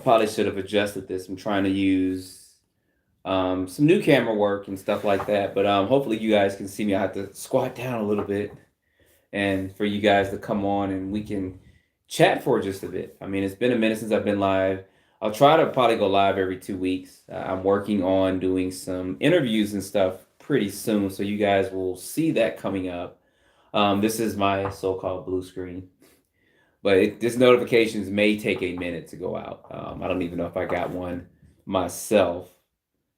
probably should have adjusted this. I'm trying to use some new camera work and stuff like that. But hopefully you guys can see me. I have to squat down a little bit and for you guys to come on and we can chat for just a bit. I mean, it's been a minute since I've been live. I'll try to probably go live every 2 weeks. I'm working on doing some interviews and stuff pretty soon, so you guys will see that coming up. This is my so-called blue screen, but this notifications may take a minute to go out. I don't even know if I got one myself.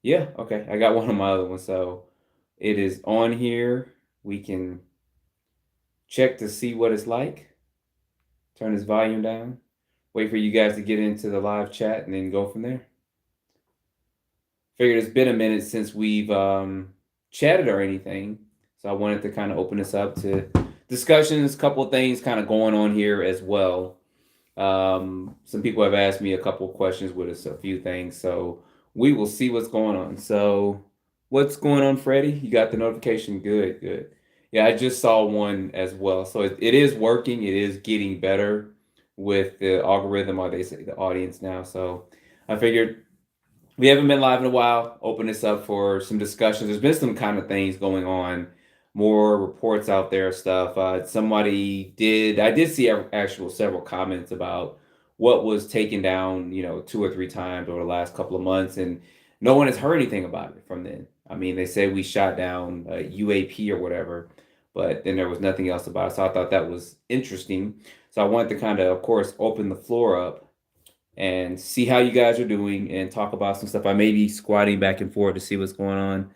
Yeah, okay, I got one on my other one, so it is on here. We can check to see what it's like. Turn this volume down. Wait for you guys to get into the live chat and then go from there. Figured it's been a minute since we've chatted or anything, so I wanted to kind of open this up to discussions. A couple of things kind of going on here as well. Some people have asked me a couple of questions with us, a few things, so we will see what's going on. So, what's going on, Freddie? You got the notification? Good, good. Yeah, I just saw one as well. So it is working. It is getting better with the algorithm, or they say the audience now. So I figured we haven't been live in a while. Open this up for some discussions. There's been some kind of things going on, more reports out there, stuff. I did see actual several comments about what was taken down, 2 or 3 times over the last couple of months, and no one has heard anything about it from then. I mean, they say we shot down a UAP or whatever, but then there was nothing else about it. So I thought that was interesting. So I wanted to kind of course, open the floor up and see how you guys are doing and talk about some stuff. I may be squatting back and forth to see what's going on.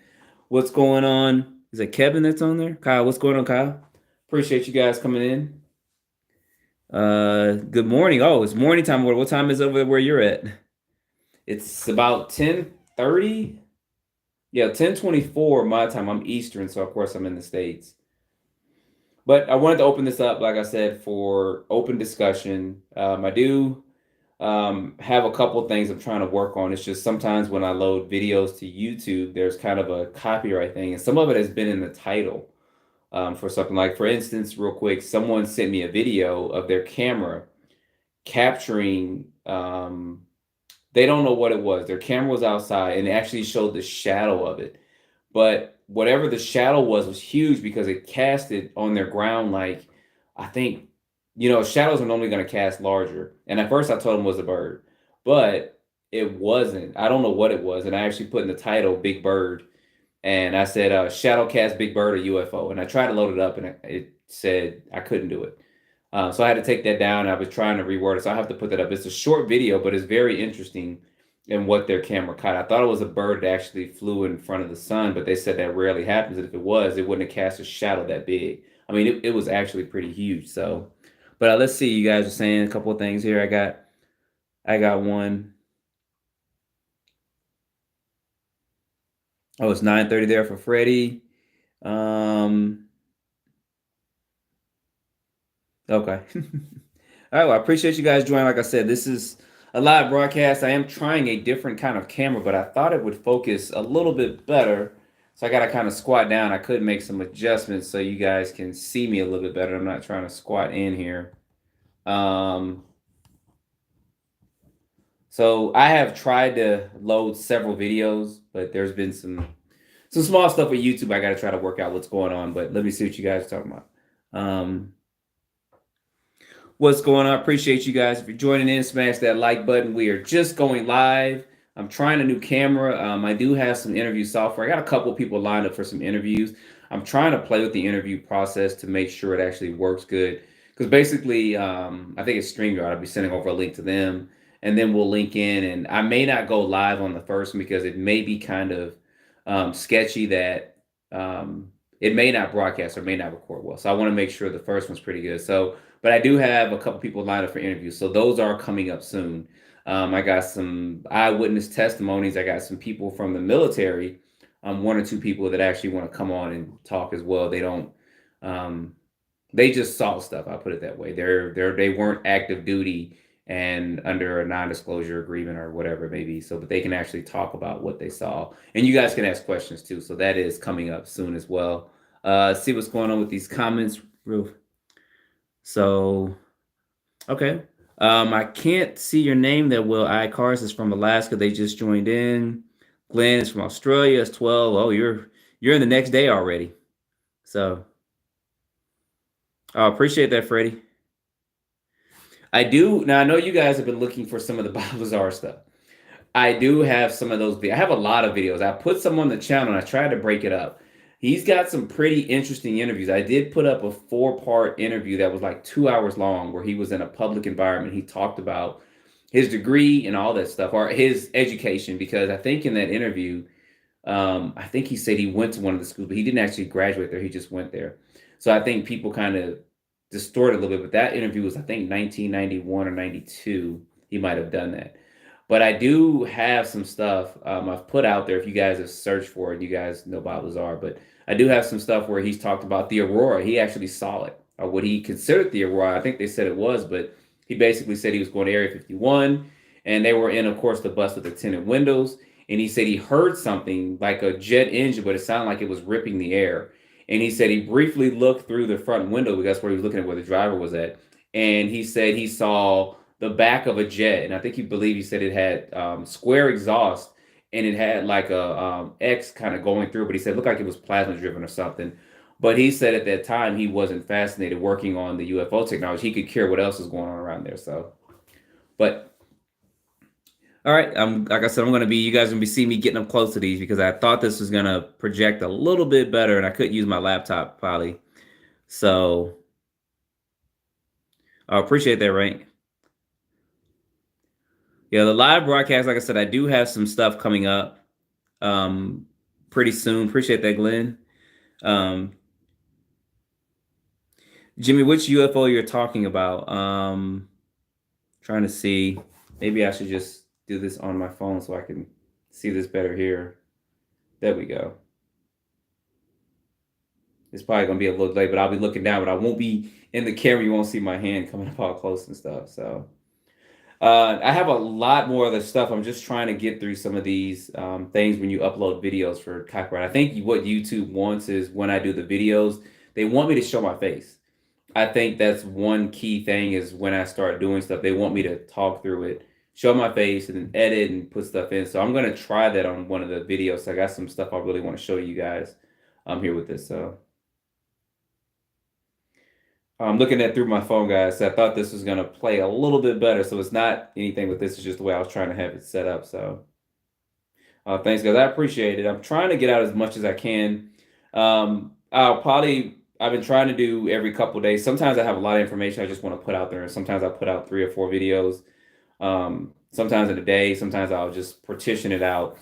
What's going on? Is it Kevin that's on there? Kyle, what's going on, Kyle? Appreciate you guys coming in. Good morning. Oh, it's morning time. What time is it over where you're at? It's about 10:30. Yeah, 10:24 my time. I'm Eastern, so of course I'm in the States. But I wanted to open this up, like I said, for open discussion. I do have a couple of things I'm trying to work on. It's just sometimes when I load videos to YouTube, there's kind of a copyright thing, and some of it has been in the title for something. Like, for instance, real quick, someone sent me a video of their camera capturing. They don't know what it was. Their camera was outside, and it actually showed the shadow of it. But whatever the shadow was huge because it casted on their ground like, I think, shadows are normally going to cast larger. And at first I told them it was a bird, but it wasn't. I don't know what it was. And I actually put in the title Big Bird. And I said, shadow cast Big Bird or UFO. And I tried to load it up and it said I couldn't do it. So I had to take that down. I was trying to reword it. So I have to put that up. It's a short video, but it's very interesting in what their camera caught. I thought it was a bird that actually flew in front of the sun, but they said that rarely happens. And if it was, it wouldn't have cast a shadow that big. I mean, it was actually pretty huge. So, but let's see. You guys are saying a couple of things here. I got one. Oh, it's 9:30 there for Freddie. Okay. All right. Well, I appreciate you guys joining. Like I said, this is a live broadcast. I am trying a different kind of camera, but I thought it would focus a little bit better. So I got to kind of squat down. I could make some adjustments so you guys can see me a little bit better. I'm not trying to squat in here. So I have tried to load several videos, but there's been some small stuff with YouTube. I got to try to work out what's going on, but let me see what you guys are talking about. What's going on? Appreciate you guys if you're joining in. Smash that like button. We are just going live. I'm trying a new camera. I do have some interview software. I got a couple of people lined up for some interviews. I'm trying to play with the interview process to make sure it actually works good. Because basically, I think it's StreamYard. I'll be sending over a link to them, and then we'll link in. And I may not go live on the first one because it may be kind of sketchy that it may not broadcast or may not record well. So I want to make sure the first one's pretty good. So, but I do have a couple people lined up for interviews. So those are coming up soon. I got some eyewitness testimonies. I got some people from the military, 1 or 2 people that actually want to come on and talk as well. They don't, they just saw stuff. I'll put it that way. They weren't active duty and under a non-disclosure agreement or whatever it may be. So, but they can actually talk about what they saw, and you guys can ask questions too. So that is coming up soon as well. See what's going on with these comments. So, okay. I can't see your name that well. I Cars is from Alaska. They just joined in. Glenn is from Australia. It's 12. Oh, you're in the next day already. So I appreciate that, Freddie. I do now. I know you guys have been looking for some of the Bob Lazar stuff. I do have some of those. I have a lot of videos. I put some on the channel and I tried to break it up. He's got some pretty interesting interviews. I did put up a 4-part interview that was like 2 hours long where he was in a public environment. He talked about his degree and all that stuff, or his education, because I think in that interview, I think he said he went to one of the schools, but he didn't actually graduate there. He just went there. So I think people kind of distort it a little bit. But that interview was, I think, 1991 or 92. He might have done that. But I do have some stuff I've put out there. If you guys have searched for it, you guys know Bob Lazar. But I do have some stuff where he's talked about the aurora. He actually saw it, or what he considered the aurora. I think they said it was, but he basically said he was going to Area 51, and they were in, of course, the bus with the tinted windows. And he said he heard something like a jet engine, but it sounded like it was ripping the air. And he said he briefly looked through the front window, because that's where he was looking at where the driver was at. And he said he saw the back of a jet, and I think he said it had square exhaust, and it had like a X kind of going through, but he said it looked like it was plasma driven or something. But he said at that time he wasn't fascinated working on the UFO technology. He could care what else is going on around there. So, but all right, like I said, you guys gonna be seeing me getting up close to these because I thought this was gonna project a little bit better, and I couldn't use my laptop probably. So I appreciate that, right? Yeah, the live broadcast, like I said, I do have some stuff coming up pretty soon. Appreciate that, Glenn. Um, Jimmy, which UFO you're talking about? Trying to see. Maybe I should just do this on my phone so I can see this better here. There we go. It's probably gonna be a little late, but I'll be looking down, but I won't be in the camera. You won't see my hand coming up all close and stuff. So I have a lot more of the stuff. I'm just trying to get through some of these things when you upload videos for copyright. I think what YouTube wants is when I do the videos, they want me to show my face. I think that's one key thing is when I start doing stuff, they want me to talk through it, show my face, and then edit and put stuff in. So I'm going to try that on one of the videos. So I got some stuff I really want to show you guys here with this. So I'm looking at through my phone, guys. So I thought this was going to play a little bit better. So it's not anything with this. It's just the way I was trying to have it set up. So thanks, guys. I appreciate it. I'm trying to get out as much as I can. I've been trying to do every couple of days. Sometimes I have a lot of information I just want to put out there. And sometimes I put out 3 or 4 videos. Sometimes in a day. Sometimes I'll just partition it out.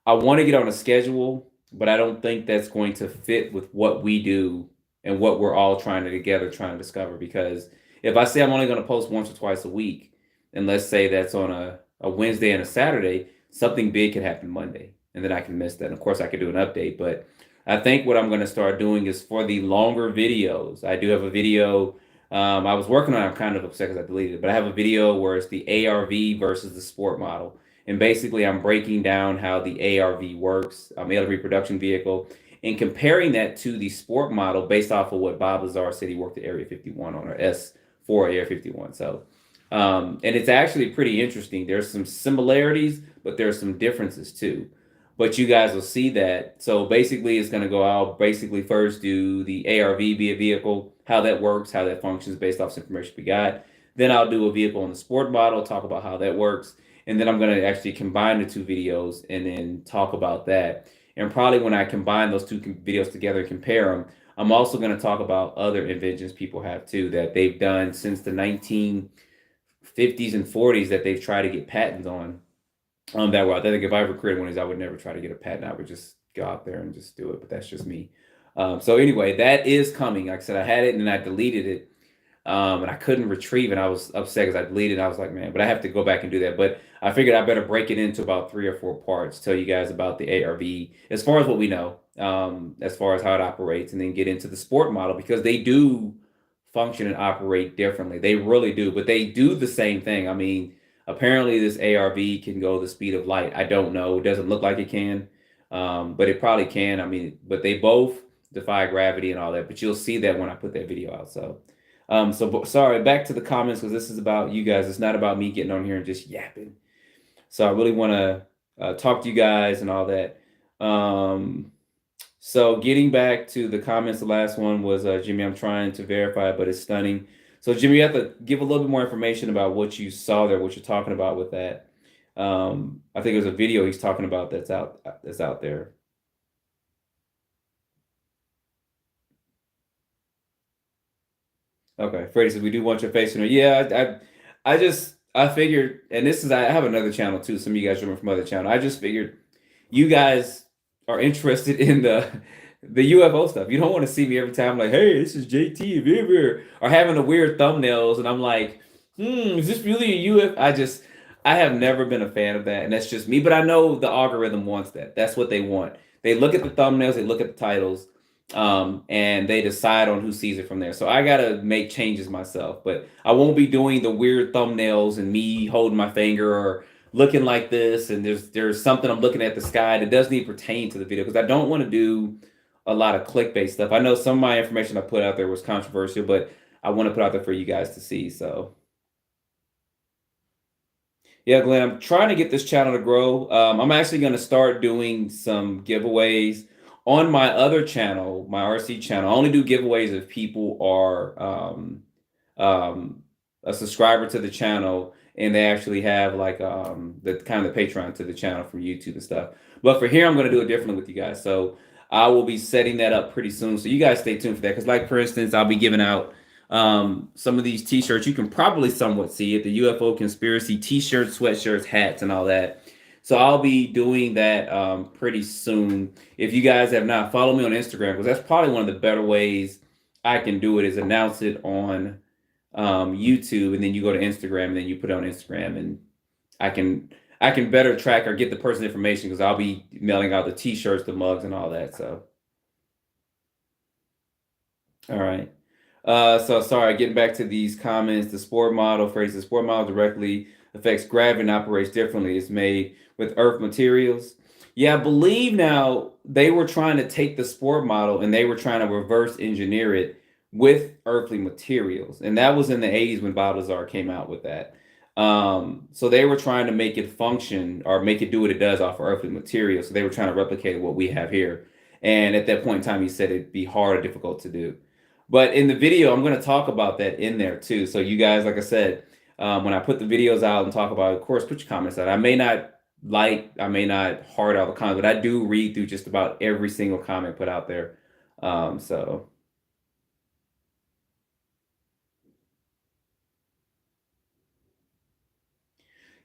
I want to get on a schedule, but I don't think that's going to fit with what we do and what we're all trying to discover. Because if I say I'm only going to post once or twice a week, and let's say that's on a Wednesday and a Saturday, something big could happen Monday, and then I can miss that. And of course, I could do an update, but I think what I'm going to start doing is for the longer videos. I do have a video I was working on. I'm kind of upset because I deleted it, but I have a video where it's the ARV versus the sport model. And basically, I'm breaking down how the ARV works, alien production vehicle, and comparing that to the sport model based off of what Bob Lazar said he worked at Area 51 on, or S4 Area 51. So, and it's actually pretty interesting. There's some similarities, but there's some differences too. But you guys will see that. So basically, it's going to go out. Basically, first do the ARV be a vehicle, how that works, how that functions based off some information we got. Then I'll do a vehicle in the sport model, talk about how that works. And then I'm going to actually combine the 2 videos and then talk about that. And probably when I combine those 2 videos together and compare them, I'm also going to talk about other inventions people have too that they've done since the 1950s and 40s that they've tried to get patents on. That way, I think if I ever created one of these, I would never try to get a patent. I would just go out there and just do it. But that's just me. So anyway, that is coming. Like I said, I had it and then I deleted it. And I couldn't retrieve it. I was upset because I deleted it. I was like, man, but I have to go back and do that. But I figured I better break it into about 3 or 4 parts, tell you guys about the ARV as far as what we know, as far as how it operates, and then get into the sport model because they do function and operate differently. They really do, but they do the same thing. I mean, apparently this ARV can go the speed of light. I don't know. It doesn't look like it can, but it probably can. I mean, but they both defy gravity and all that. But you'll see that when I put that video out. So Sorry, back to the comments because this is about you guys. It's not about me getting on here and just yapping. So I really want to talk to you guys and all that. So getting back to the comments, the last one was Jimmy. I'm trying to verify, but it's stunning. So Jimmy, you have to give a little bit more information about what you saw there, what you're talking about with that. I think there's a video he's talking about that's out there. Okay, Freddie says we do want your face in there. Yeah, I figured, and this is I have another channel too. Some of you guys remember from other channel. I just figured you guys are interested in the UFO stuff. You don't want to see me every time like, hey, this is JT or having the weird thumbnails, and I'm like, is this really a UFO? I have never been a fan of that, and that's just me. But I know the algorithm wants that. That's what they want. They look at the thumbnails, they look at the titles, and they decide on who sees it from there. So I gotta make changes myself, but I won't be doing the weird thumbnails and me holding my finger or looking like this. And there's something I'm looking at the sky that doesn't even pertain to the video because I don't want to do a lot of clickbait stuff. I know some of my information I put out there was controversial, but I want to put out there for you guys to see. So yeah, Glenn, I'm trying to get this channel to grow. I'm actually going to start doing some giveaways on my other channel, my RC channel. I only do giveaways if people are um, a subscriber to the channel and they actually have like the kind of the Patreon to the channel from YouTube and stuff. But for here, I'm going to do it differently with you guys. So I will be setting that up pretty soon. So you guys stay tuned for that. Because like, for instance, I'll be giving out some of these t-shirts. You can probably somewhat see it, the UFO conspiracy t-shirts, sweatshirts, hats, and all that. So I'll be doing that pretty soon. If you guys have not followed me on Instagram, because that's probably one of the better ways I can do it is announce it on YouTube, and then you go to Instagram, and then you put it on Instagram, and I can better track or get the person's information because I'll be mailing out the t-shirts, the mugs, and all that. So all right. So sorry, getting back to these comments. The sport model phrase, the sport model directly affects gravity and operates differently. It's made with earth materials. Yeah, I believe now they were trying to take the sport model and they were trying to reverse engineer it with earthly materials. And that was in the 80s when Bob Lazar came out with that. So they were trying to make it function or make it do what it does off of earthly materials. So they were trying to replicate what we have here. And at that point in time, he said it'd be hard or difficult to do. But in the video, I'm going to talk about that in there too. So you guys, like I said, when I put the videos out and talk about it, of course, put your comments out. I may not heart all the comments, but I do read through just about every single comment put out there. So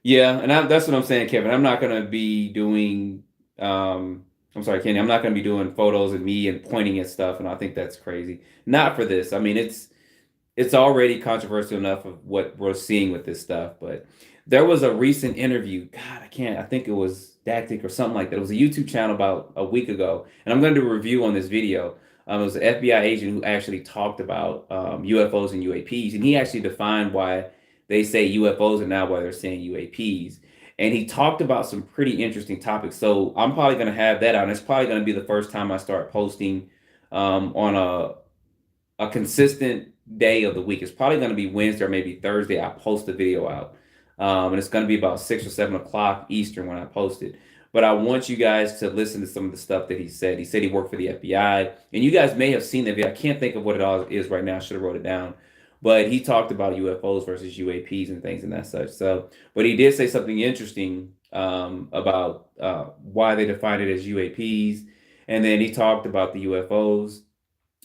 yeah, and that's what I'm saying, Kevin. I'm not going to be doing, I'm sorry, Kenny, I'm not going to be doing photos of me and pointing at stuff. And I think that's crazy. Not for this. I mean, it's already controversial enough of what we're seeing with this stuff. But there was a recent interview. God, I think it was Dactic or something like that. It was a YouTube channel about a week ago. And I'm going to do a review on this video. It was an FBI agent who actually talked about UFOs and UAPs. And he actually defined why they say UFOs and now why they're saying UAPs. And he talked about some pretty interesting topics. So I'm probably going to have that out. And it's probably going to be the first time I start posting on a consistent day of the week. It's probably going to be Wednesday or maybe Thursday. I post the video out. And it's going to be about 6 or 7 o'clock Eastern when I post it. But I want you guys to listen to some of the stuff that he said. He said he worked for the FBI. And you guys may have seen that video. I can't think of what it all is right now. I should have wrote it down. But he talked about UFOs versus UAPs and things and that such. So, but he did say something interesting about why they defined it as UAPs. And then he talked about the UFOs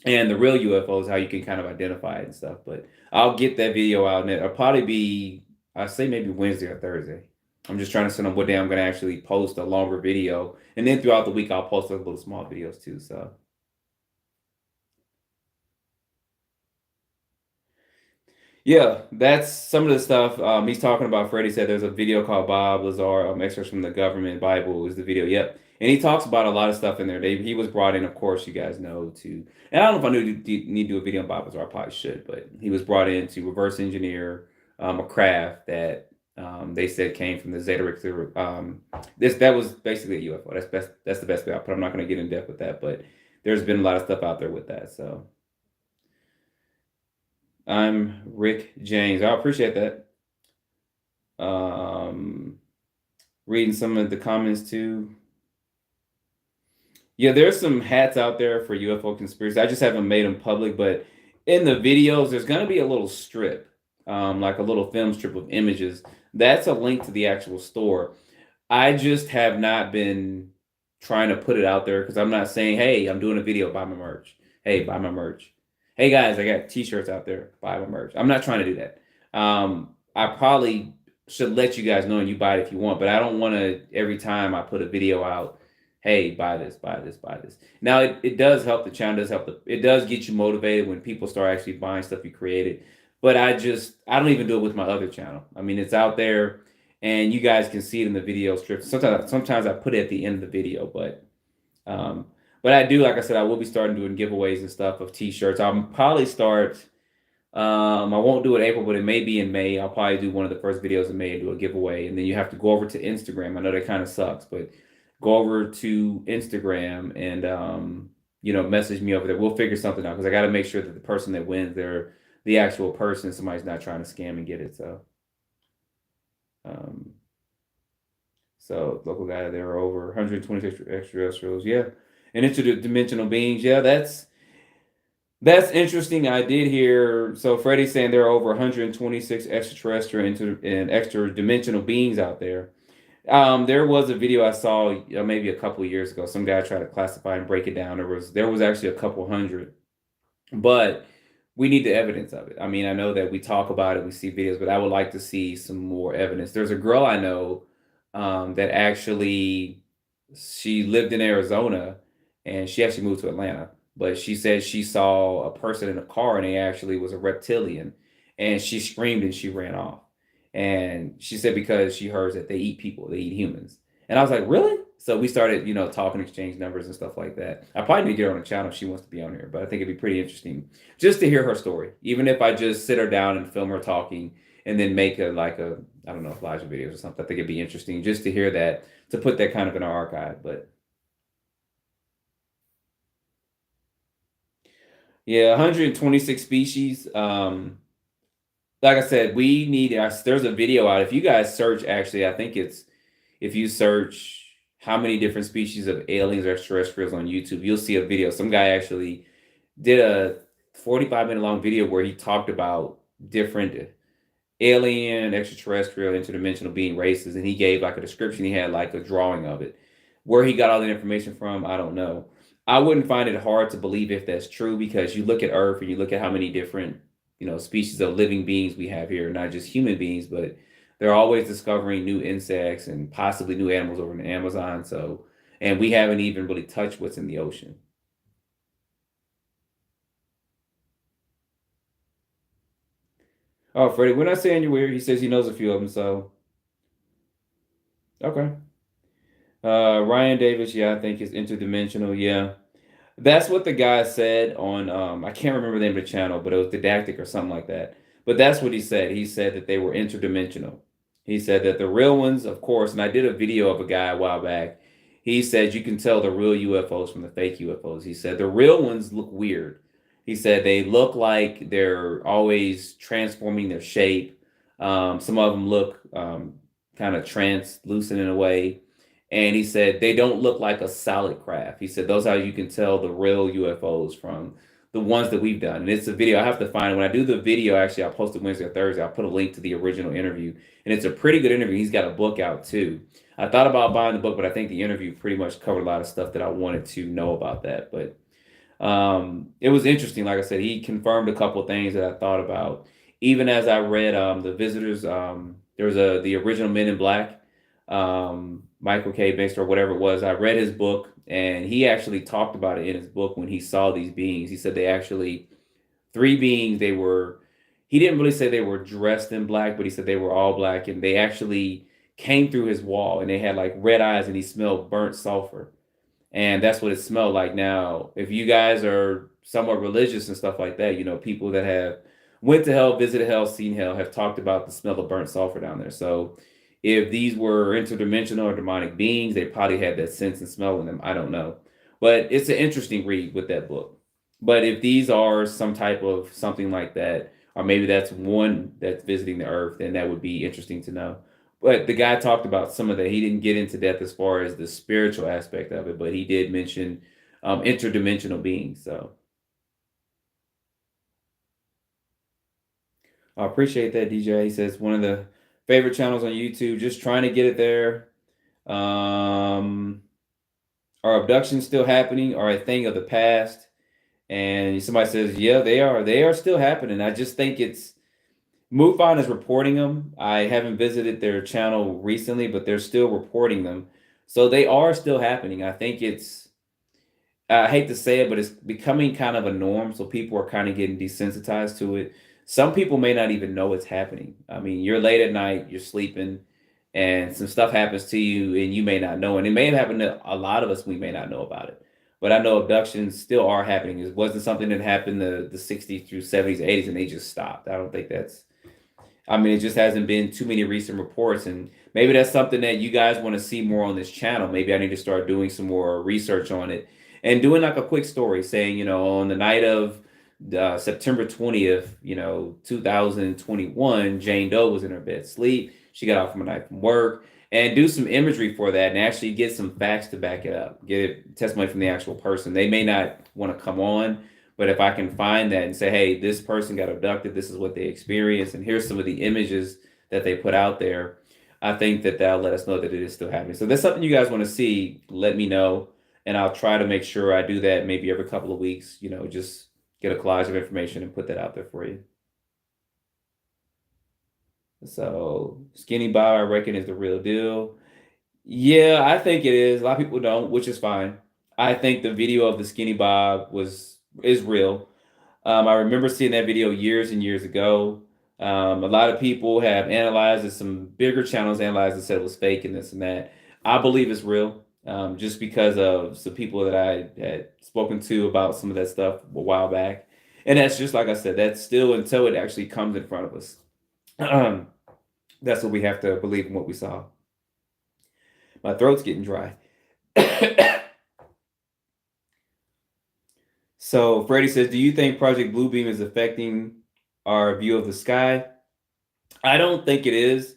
and the real UFOs, how you can kind of identify it and stuff. But I'll get that video out, and it'll probably be, I say maybe Wednesday or Thursday. I'm just trying to send them what day I'm going to actually post a longer video. And then throughout the week, I'll post those little small videos too. So. Yeah, that's some of the stuff he's talking about. Freddie said there's a video called Bob Lazar, Excerpts from the Government Bible is the video. Yep. And he talks about a lot of stuff in there. He was brought in, of course, you guys know, to, and I don't know if I need to do a video on Bob Lazar, I probably should, but he was brought in to reverse engineer a craft that they said came from the Zeta Richter. That was basically a UFO. That's the best way I'll put. I'm not going to get in depth with that, but there's been a lot of stuff out there with that. So I'm Rick James. I appreciate that. Um, Reading some of the comments too. Yeah, there's some hats out there for UFO conspiracy. I just haven't made them public, but in the videos, there's gonna be a little strip, like a little film strip of images. That's a link to the actual store. I just have not been trying to put it out there because I'm not saying, "Hey, I'm doing a video, buy my merch. Hey, buy my merch. Hey guys, I got t-shirts out there, buy my merch." I'm not trying to do that. I probably should let you guys know and you buy it if you want, but I don't want to every time I put a video out, "Hey, buy this, buy this, buy this." Now it does help the channel, does help it does get you motivated when people start actually buying stuff you created. But I don't even do it with my other channel. I mean, it's out there and you guys can see it in the video strips. Sometimes I put it at the end of the video, um, but I do, like I said, I will be starting doing giveaways and stuff of t-shirts. I'll probably start. I won't do it in April, but it may be in May. I'll probably do one of the first videos in May and do a giveaway, and then you have to go over to Instagram. I know that kind of sucks, but go over to Instagram and message me over there. We'll figure something out because I got to make sure that the person that wins, they're the actual person. Somebody's not trying to scam and get it. Um, So local guy, there are over 126 extraterrestrials. Yeah, and interdimensional beings. Yeah, that's interesting. I did hear. So Freddie's saying there are over 126 extraterrestrial and extra dimensional beings out there. There was a video I saw maybe a couple of years ago. Some guy tried to classify and break it down. There was actually a couple hundred, but we need the evidence of it. I mean, I know that we talk about it, we see videos, but I would like to see some more evidence. There's a girl I know that actually she lived in Arizona and she actually moved to Atlanta. But she said she saw a person in a car and they actually was a reptilian, and she screamed and she ran off. And she said because she heard that they eat people, they eat humans. And I was like, really? So we started, talking, exchange numbers and stuff like that. I probably need to get her on the channel if she wants to be on here, but I think it'd be pretty interesting just to hear her story, even if I just sit her down and film her talking and then make a I don't know, Elijah videos or something. I think it'd be interesting just to hear that, to put that kind of in our archive. But yeah, 126 species. Like I said, there's a video out. If you guys search, actually, I think it's if you search how many different species of aliens or extraterrestrials on YouTube, you'll see a video. Some guy actually did a 45-minute long video where he talked about different alien, extraterrestrial, interdimensional being races, and he gave like a description. He had like a drawing of it. Where he got all that information from, I don't know. I wouldn't find it hard to believe if that's true because you look at Earth and you look at how many different, species of living beings we have here, not just human beings, but they're always discovering new insects and possibly new animals over in the Amazon. So, and we haven't even really touched what's in the ocean. Oh, Freddie, we're not saying you're weird. He says he knows a few of them. So, okay. Ryan Davis, yeah, I think is interdimensional. Yeah. That's what the guy said on I can't remember the name of the channel, but it was Didactic or something like that. But that's what he said. He said that they were interdimensional. He said that the real ones, of course, and I did a video of a guy a while back. He said you can tell the real UFOs from the fake UFOs. He said the real ones look weird. He said they look like they're always transforming their shape. Some of them look kind of translucent in a way. And he said they don't look like a solid craft. He said those are how you can tell the real UFOs from the ones that we've done. And it's a video. I have to find it. When I do the video, actually, I'll post it Wednesday or Thursday. I'll put a link to the original interview. And it's a pretty good interview. He's got a book out too. I thought about buying the book, but I think the interview pretty much covered a lot of stuff that I wanted to know about that. But it was interesting. Like I said, he confirmed a couple of things that I thought about. Even as I read the visitors, there was the original Men in Black, Michael K. Banks or whatever it was. I read his book, and he actually talked about it in his book when he saw these beings. He said they actually three beings. He didn't really say they were dressed in black, but he said they were all black, and they actually came through his wall, and they had like red eyes, and he smelled burnt sulfur. And that's what it smelled like. Now, if you guys are somewhat religious and stuff like that, people that have went to hell, visited hell, seen hell, have talked about the smell of burnt sulfur down there. So if these were interdimensional or demonic beings, they probably had that sense and smell in them. I don't know. But it's an interesting read with that book. But if these are some type of something like that, or maybe that's one that's visiting the Earth, and that would be interesting to know. But the guy talked about some of that. He didn't get into depth as far as the spiritual aspect of it, but he did mention interdimensional beings. So I appreciate that, DJ. He says one of the favorite channels on YouTube, just trying to get it there. Are abductions still happening or a thing of the past? And somebody says, yeah, they are. They are still happening. I just think it's MUFON is reporting them. I haven't visited their channel recently, but they're still reporting them. So they are still happening. I think it's, I hate to say it, but it's becoming kind of a norm. So people are kind of getting desensitized to it. Some people may not even know it's happening. I mean, you're late at night, you're sleeping, and some stuff happens to you, and you may not know. And it may have happened to a lot of us. We may not know about it. But I know abductions still are happening. It wasn't something that happened the 60s through 70s, 80s, and they just stopped. I don't think that's, I mean, it just hasn't been too many recent reports. And maybe that's something that you guys want to see more on this channel. Maybe I need to start doing some more research on it and doing like a quick story saying, on the night of September 20th, 2021, Jane Doe was in her bed asleep. She got off from a night from work, and do some imagery for that and actually get some facts to back it up. Get testimony from the actual person. They may not want to come on, but if I can find that and say, hey, this person got abducted, this is what they experienced, and here's some of the images that they put out there, I think that that'll let us know that it is still happening. So if that's something you guys want to see, let me know, and I'll try to make sure I do that maybe every couple of weeks, just get a collage of information and put that out there for you. So Skinny Bob, I reckon, is the real deal. Yeah, I think it is. A lot of people don't, which is fine. I think the video of the Skinny Bob is real. I remember seeing that video years and years ago. A lot of people have analyzed it. Some bigger channels analyzed and said it was fake and this and that. I believe it's real, just because of some people that I had spoken to about some of that stuff a while back. And that's just like I said, that's still until it actually comes in front of us. That's what we have to believe in what we saw. My throat's getting dry. So Freddie says, do you think Project Bluebeam is affecting our view of the sky? I don't think it is,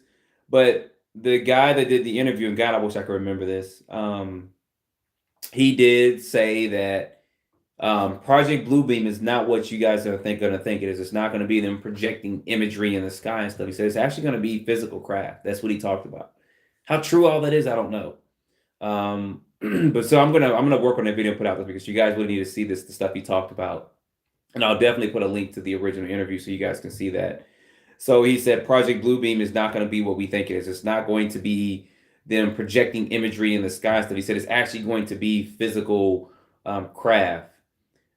but the guy that did the interview, and God, I wish I could remember this. He did say that Project Bluebeam is not what you guys are going to think it is. It's not going to be them projecting imagery in the sky and stuff. He said it's actually going to be physical craft. That's what he talked about. How true all that is, I don't know. But so I'm gonna work on that video and put out this because you guys really need to see the stuff he talked about, and I'll definitely put a link to the original interview so you guys can see that. So he said Project Bluebeam is not going to be what we think it is. It's not going to be them projecting imagery in the sky stuff. He said it's actually going to be physical craft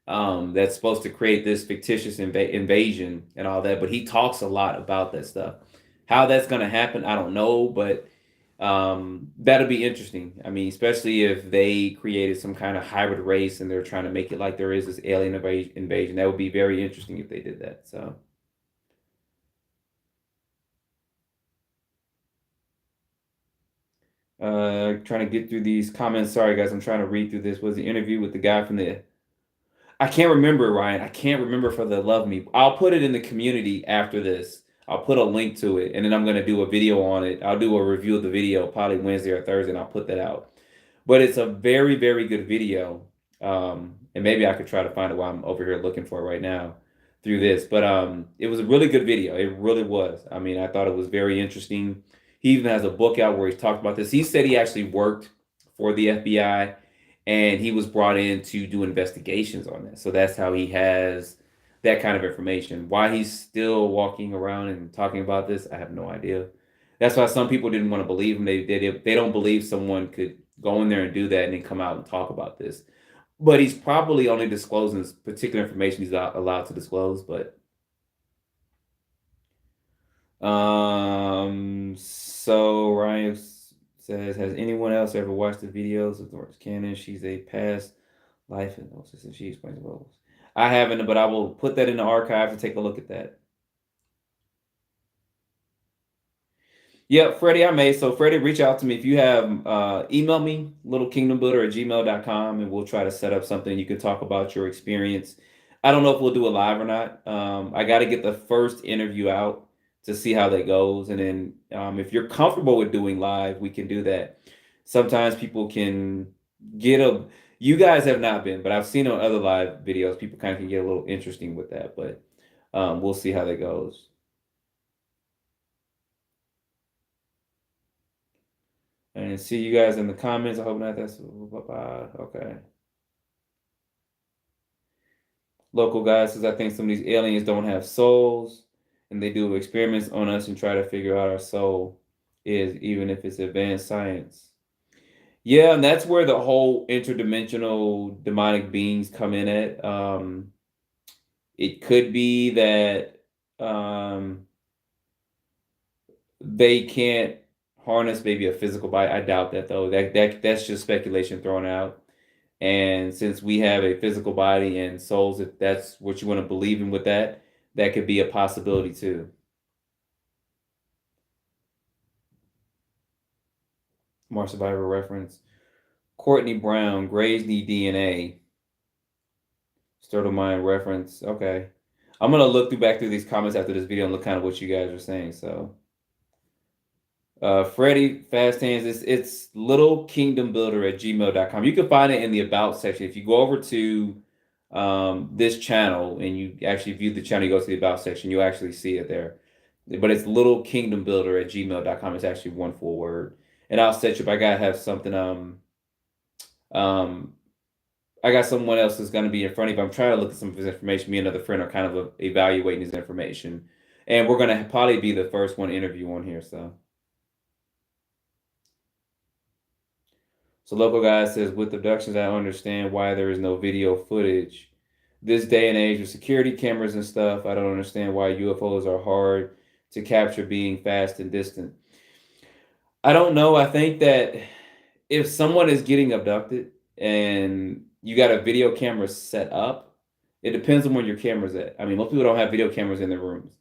that's supposed to create this fictitious invasion and all that. But he talks a lot about that stuff. How that's going to happen, I don't know, but that'll be interesting. I mean, especially if they created some kind of hybrid race and they're trying to make it like there is this alien invasion. That would be very interesting if they did that. So trying to get through these comments. Sorry guys, I'm trying to read through this. Was the interview with the guy from I can't remember, Ryan. I can't remember for the love of me. I'll put it in the community after this. I'll put a link to it, and then I'm going to do a video on it. I'll do a review of the video probably Wednesday or Thursday, and I'll put that out. But it's a very, very good video. And maybe I could try to find it while I'm over here looking for it right now through this. But it was a really good video. It really was. I mean, I thought it was very interesting. He even has a book out where he talked about this. He said he actually worked for the FBI, and he was brought in to do investigations on this. So that's how he has that kind of information. Why he's still walking around and talking about this, I have no idea. That's why some people didn't want to believe him. They don't believe someone could go in there and do that and then come out and talk about this. But he's probably only disclosing particular information he's not allowed to disclose. But so Ryan says, has anyone else ever watched the videos of Doris Cannon? She's a past life hypnosis, and she explains the roles. I haven't, but I will put that in the archive to take a look at that. Yep, Freddie, I may. So Freddie, reach out to me. If you have, email me, littlekingdombuilder@gmail.com, and we'll try to set up something. You can talk about your experience. I don't know if we'll do it live or not. I got to get the first interview out to see how that goes, and then if you're comfortable with doing live, we can do that. Sometimes people can get a. You guys have not been, but I've seen on other live videos, people kind of can get a little interesting with that, but we'll see how that goes. And see you guys in the comments. I hope not. That's okay. Local guy says, I think some of these aliens don't have souls and they do experiments on us and try to figure out our soul is, even if it's advanced science. Yeah, and that's where the whole interdimensional demonic beings come in at. It could be that they can't harness maybe a physical body. I doubt that though. That's just speculation thrown out. And since we have a physical body and souls, if that's what you want to believe in with that, that could be a possibility too. More survivor reference. Courtney Brown, Gray's need DNA. Sturtle Mind reference. Okay. I'm gonna look back through these comments after this video and look kind of what you guys are saying. So Freddie Fast Hands, it's littlekingdombuilder@gmail.com. You can find it in the about section. If you go over to this channel and you actually view the channel, you go to the about section, you'll actually see it there. But it's littlekingdombuilder@gmail.com. It's actually one full word. And I'll set you up. I gotta have something I got someone else that's going to be in front of you. I'm trying to look at some of his information. Me and another friend are kind of evaluating his information. And we're going to probably be the first one interview on here. So local guy says, with abductions, I understand why there is no video footage. This day and age with security cameras and stuff, I don't understand why UFOs are hard to capture being fast and distant. I don't know. I think that if someone is getting abducted and you got a video camera set up, it depends on where your camera's at. I mean, most people don't have video cameras in their rooms.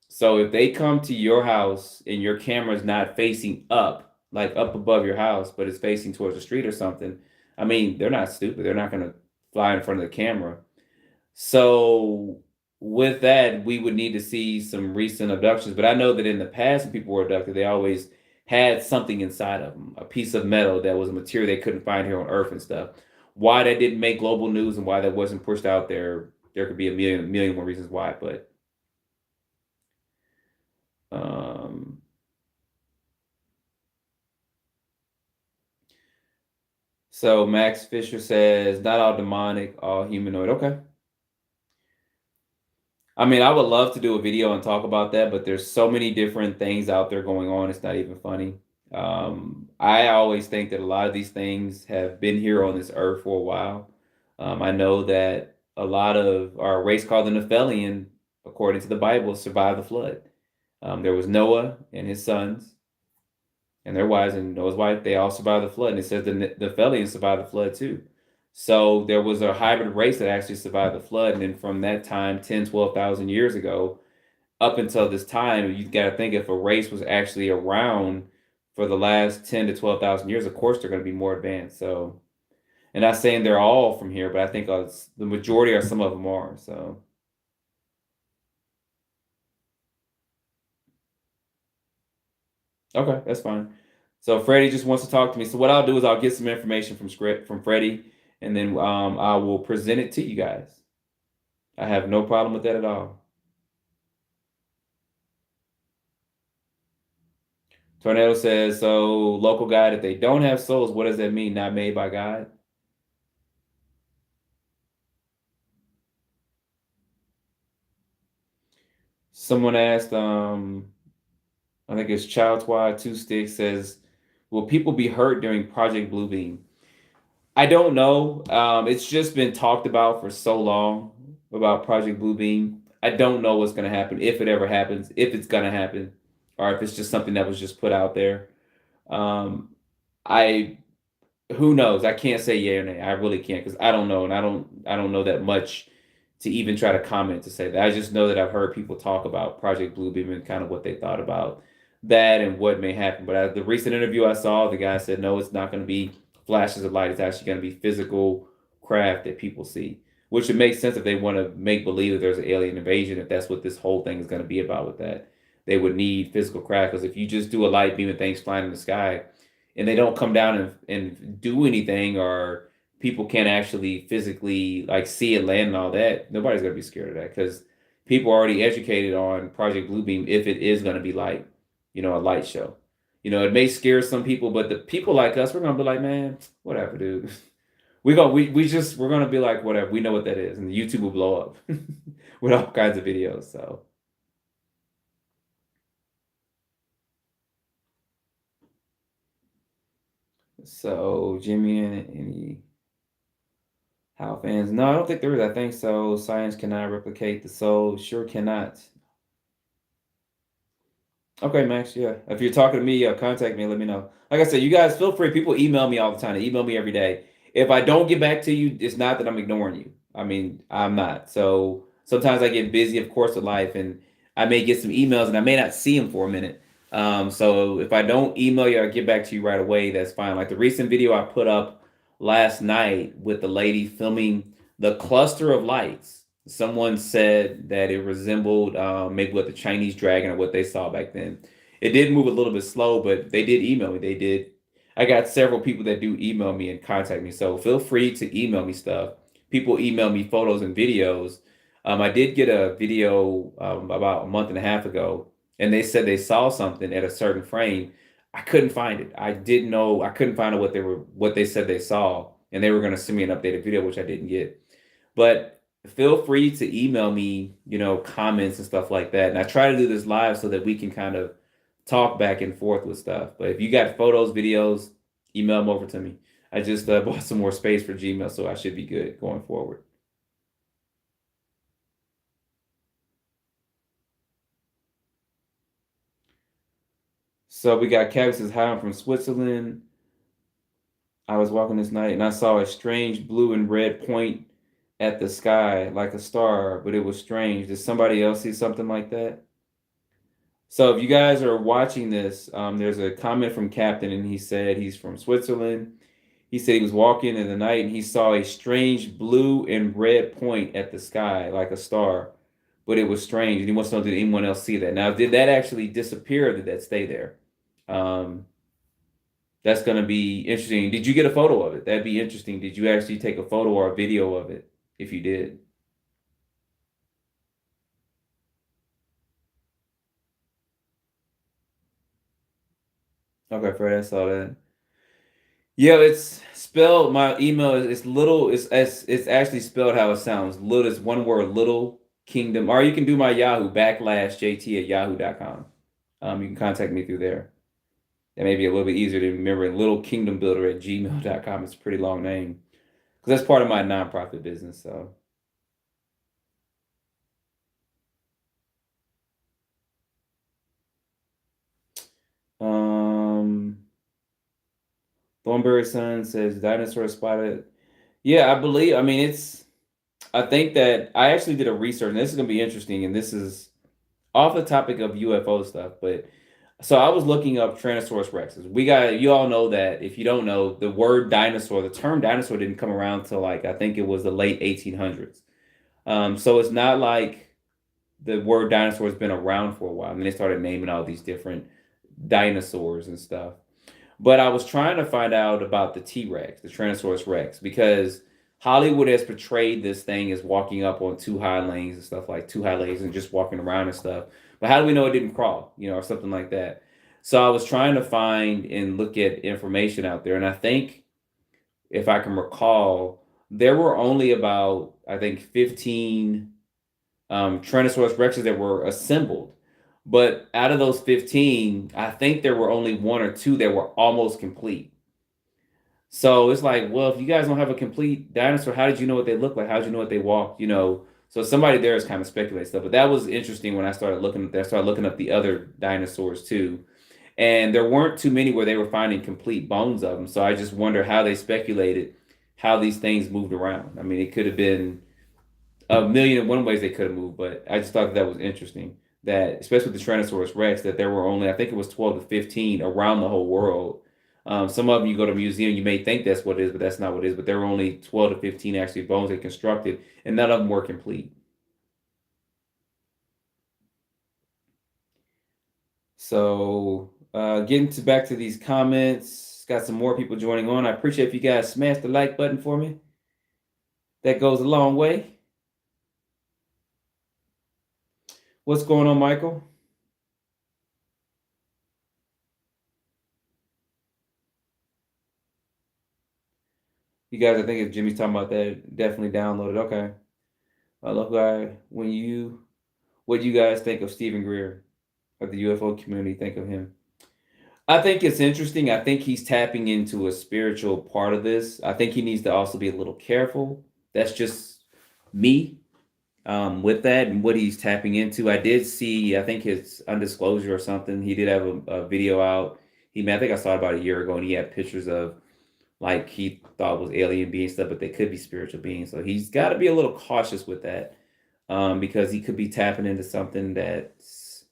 So if they come to your house and your camera's not facing up, like up above your house, but it's facing towards the street or something, I mean, they're not stupid. They're not going to fly in front of the camera. So with that, we would need to see some recent abductions. But I know that in the past, when people were abducted, they always had something inside of them, a piece of metal that was a material they couldn't find here on Earth and stuff. Why that didn't make global news and why that wasn't pushed out there, there could be a million more reasons why. But so Max Fisher says, not all demonic, all humanoid. Okay. I mean, I would love to do a video and talk about that, but there's so many different things out there going on. It's not even funny. I always think that a lot of these things have been here on this earth for a while. I know that a lot of our race called the Nephilian, according to the Bible, survived the flood. There was Noah and his sons and their wives, and Noah's wife. They all survived the flood. And it says the Nephilian survived the flood too. So there was a hybrid race that actually survived the flood. And then from that time, 10, 12,000 years ago, up until this time, you got to think if a race was actually around for the last 10 to 12,000 years, of course, they're going to be more advanced. So, and not saying they're all from here, but I think the majority or some of them are. So, okay, that's fine. So Freddie just wants to talk to me. So what I'll do is I'll get some information from Freddie, and then I will present it to you guys. I have no problem with that at all. Tornado says, so local guy, if they don't have souls, what does that mean? Not made by God? Someone asked, I think it's Child Twad 2 Sticks says, will people be hurt during Project Bluebeam? I don't know. It's just been talked about for so long about Project Bluebeam. I don't know what's going to happen, if it ever happens, if it's going to happen, or if it's just something that was just put out there. Who knows? I can't say yeah or nay. I really can't, because I don't know, and I don't know that much to even try to comment to say that. I just know that I've heard people talk about Project Bluebeam and kind of what they thought about that and what may happen. But the recent interview I saw, the guy said, no, it's not going to be flashes of light. It's actually going to be physical craft that people see. which would make sense if they want to make believe that there's an alien invasion, if that's what this whole thing is going to be about with that. They would need physical craft, because if you just do a light beam and things flying in the sky and they don't come down and do anything, or people can't actually physically like see it land and all that, nobody's going to be scared of that, because people are already educated on Project Bluebeam if it is going to be like, a light show. It may scare some people, but the people like us, we're going to be like, man, whatever, dude. We're gonna be like, whatever, we know what that is, and YouTube will blow up with all kinds of videos. So Jimmy and any How fans? No, I don't think there is. I think so. Science cannot replicate the soul. Sure cannot. Okay, Max. Yeah. If you're talking to me, contact me. Let me know. Like I said, you guys feel free. People email me all the time. They email me every day. If I don't get back to you, it's not that I'm ignoring you. I mean, I'm not. So sometimes I get busy, of course, with life, and I may get some emails and I may not see them for a minute. So if I don't email you or get back to you right away, that's fine. Like the recent video I put up last night with the lady filming the cluster of lights. Someone said that it resembled maybe what the Chinese dragon or what they saw back then. It did move a little bit slow, but they did email me. They did. I got several people that do email me and contact me. So feel free to email me stuff. People email me photos and videos. I did get a video about a month and a half ago, and they said they saw something at a certain frame. I couldn't find it. I didn't know. I couldn't find out what they said they saw, and they were going to send me an updated video, which I didn't get. But feel free to email me, comments and stuff like that. And I try to do this live so that we can kind of talk back and forth with stuff. But if you got photos, videos, email them over to me. I just bought some more space for Gmail, so I should be good going forward. So we got Kevin says, hi, I'm from Switzerland. I was walking this night and I saw a strange blue and red point at the sky like a star, but it was strange. Did somebody else see something like that? So if you guys are watching this, there's a comment from Captain, and he said he's from Switzerland. He said he was walking in the night and he saw a strange blue and red point at the sky like a star, but it was strange. And he wants to know, did anyone else see that? Now, did that actually disappear, or did that stay there? That's going to be interesting. Did you get a photo of it? That'd be interesting. Did you actually take a photo or a video of it? If you did. Okay, Fred, I saw that. Yeah, it's spelled. My email is little. It's actually spelled how it sounds. Little is one word. Little Kingdom. Or you can do my Yahoo /JT@yahoo.com. You can contact me through there. That may be a little bit easier to remember. Little Kingdom Builder @gmail.com. It's a pretty long name because that's part of my nonprofit business. So. Thornberry Sun says dinosaur spotted. Yeah, I believe. I mean, I think that I actually did a research, and this is gonna be interesting. And this is off the topic of UFO stuff, but so I was looking up Tyrannosaurus rexes. You all know that. If you don't know, the word dinosaur, the term dinosaur didn't come around till like I think it was the late 1800s. So it's not like the word dinosaur has been around for a while. I mean, they started naming all these different dinosaurs and stuff. But I was trying to find out about the T-Rex, the Tyrannosaurus Rex, because Hollywood has portrayed this thing as walking up on two hind legs and stuff, like two hind legs and just walking around and stuff. But how do we know it didn't crawl, or something like that? So I was trying to find and look at information out there. And I think, if I can recall, there were only about, I think, 15 Tyrannosaurus Rexes that were assembled. But out of those 15, I think there were only one or two that were almost complete. So it's like, well, if you guys don't have a complete dinosaur, how did you know what they look like? How did you know what they walk? So somebody there is kind of speculating stuff. But that was interesting when I started looking at that. I started looking up the other dinosaurs too. And there weren't too many where they were finding complete bones of them. So I just wonder how they speculated how these things moved around. I mean, it could have been a million and one ways they could have moved, but I just thought that was interesting. That especially with the Tyrannosaurus Rex, that there were only, I think it was 12 to 15 around the whole world Some of them you go to a museum, you may think that's what it is, but that's not what it is. But there were only 12 to 15 actually bones they constructed, and none of them were complete. So back to these comments, got some more people joining on. I appreciate if you guys smash the like button for me. That goes a long way. What's going on, Michael? You guys, I think if Jimmy's talking about that, definitely download it. Okay. I love what do you guys think of Stephen Greer of the UFO community? Think of him. I think it's interesting. I think he's tapping into a spiritual part of this. I think he needs to also be a little careful. That's just me with that and what he's tapping into. I did see, I think his undisclosure or something. He did have a video out. I think I saw it about a year ago, and he had pictures of like he thought was alien beings stuff, but they could be spiritual beings. So he's got to be a little cautious with that because he could be tapping into something that's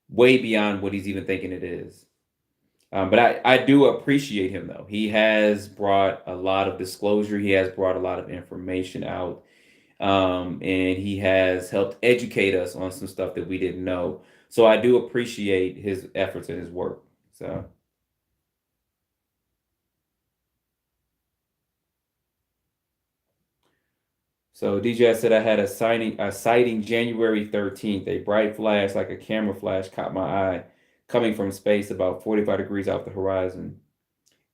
way beyond what he's even thinking it is. But I do appreciate him though. He has brought a lot of disclosure. He has brought a lot of information out, and he has helped educate us on some stuff that we didn't know. So I do appreciate his efforts and his work. So DJ said I had a sighting January 13th. A bright flash like a camera flash caught my eye coming from space about 45 degrees off the horizon.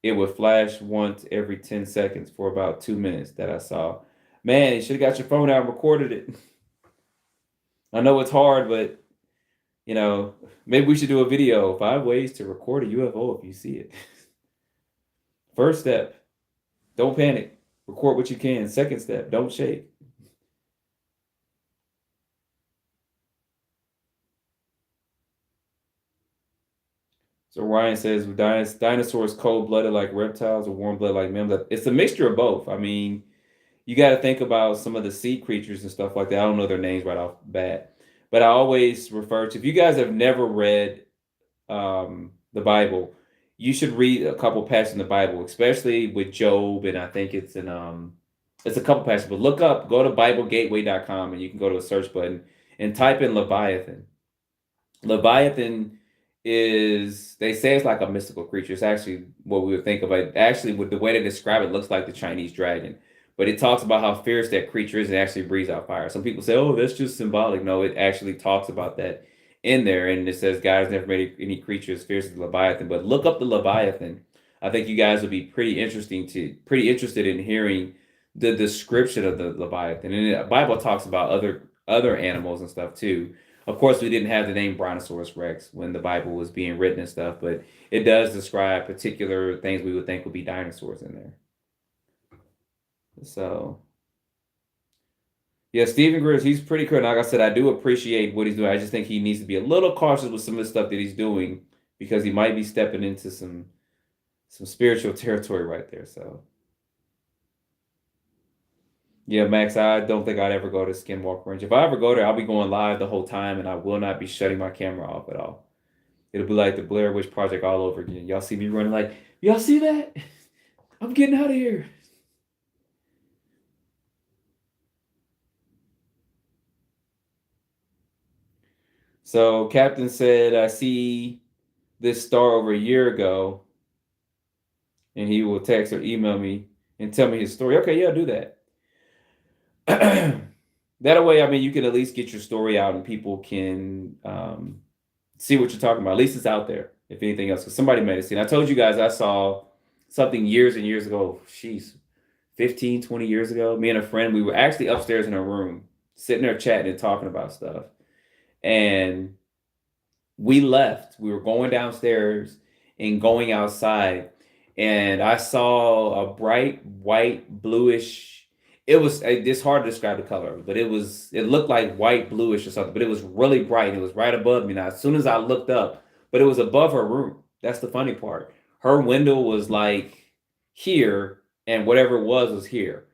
It would flash once every 10 seconds for about 2 minutes that I saw. Man, you should have got your phone out and recorded it. I know it's hard, but maybe we should do a video. 5 ways to record a UFO if you see it. First step, don't panic. Record what you can. Second step, don't shake. So Ryan says, dinosaurs cold-blooded like reptiles or warm-blooded like mammals. It's a mixture of both. I mean, you got to think about some of the sea creatures and stuff like that. I don't know their names right off the bat, but I always refer to, if you guys have never read the Bible, you should read a couple passages in the Bible, especially with Job, and I think it's a couple passages. But go to BibleGateway.com, and you can go to a search button and type in Leviathan. Leviathan they say it's like a mystical creature. It's actually what we would think of it. Actually, with the way they describe it, looks like the Chinese dragon. But it talks about how fierce that creature is and actually breathes out fire. Some people say, oh, that's just symbolic. No, it actually talks about that in there. And it says, God has never made any creature as fierce as the Leviathan. But look up the Leviathan. I think you guys will be pretty interested in hearing the description of the Leviathan. And the Bible talks about other animals and stuff too. Of course, we didn't have the name Brontosaurus Rex when the Bible was being written and stuff, but it does describe particular things we would think would be dinosaurs in there. So, yeah, Stephen Greer, he's pretty cool. Like I said, I do appreciate what he's doing. I just think he needs to be a little cautious with some of the stuff that he's doing because he might be stepping into some spiritual territory right there. So, yeah, Max, I don't think I'd ever go to Skinwalker Ranch. If I ever go there, I'll be going live the whole time, and I will not be shutting my camera off at all. It'll be like the Blair Witch Project all over again. Y'all see me running like, y'all see that? I'm getting out of here. So Captain said, I see this star over a year ago, and he will text or email me and tell me his story. Okay, yeah, do that. That way, I mean, you can at least get your story out and people can see what you're talking about. At least it's out there, if anything else. Because somebody might have seen. I told you guys I saw something years and years ago. 15, 20 years ago. Me and a friend, we were actually upstairs in our room, sitting there chatting and talking about stuff. And we left. We were going downstairs and going outside. And I saw a bright white bluish. It's hard to describe the color, but it looked like white bluish or something, but it was really bright. It was right above me. Now, as soon as I looked up, but it was above her room. That's the funny part. Her window was like here, and whatever it was here.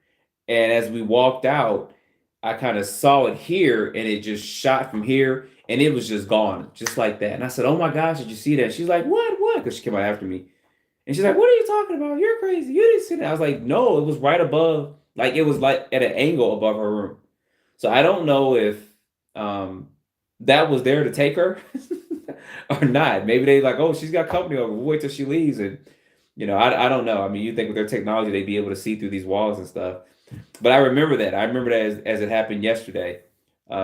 And as we walked out, I kind of saw it here, and it just shot from here, and it was just gone, just like that. And I said, "Oh my gosh, did you see that?" She's like, "What? What?" Because she came out after me. And she's like, what are you talking about? You're crazy. You didn't see that. I was like, no, it was right above, like it was like at an angle above her room. So I don't know if um that was there to take her or not. Maybe they like, oh, she's got company over. We'll wait till she leaves. And I don't know. I mean, you think with their technology they'd be able to see through these walls and stuff. But I remember that. I remember that as it happened yesterday.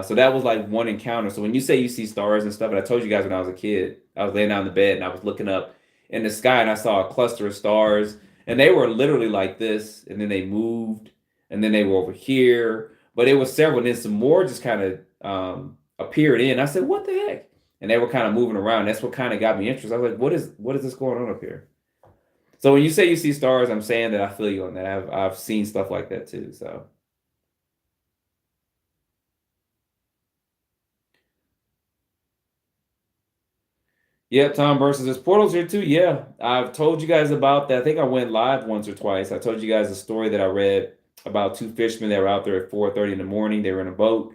So that was like one encounter. So when you say you see stars and stuff, and I told you guys when I was a kid, I was laying down in the bed and I was looking up in the sky and I saw a cluster of stars, and they were literally like this, and then they moved, and then they were over here. But it was several, and then some more just kind of appeared in. I said, "What the heck?" And they were kind of moving around. That's what kind of got me interested. I was like, "What is this going on up here?" So when you say you see stars, I'm saying that I feel you on that. I've seen stuff like that too. So. Yep, Tom versus his portals here too. Yeah, I've told you guys about that. I think I went live once or twice. I told you guys a story that I read about two fishermen that were out there at 4:30 in the morning. They were in a boat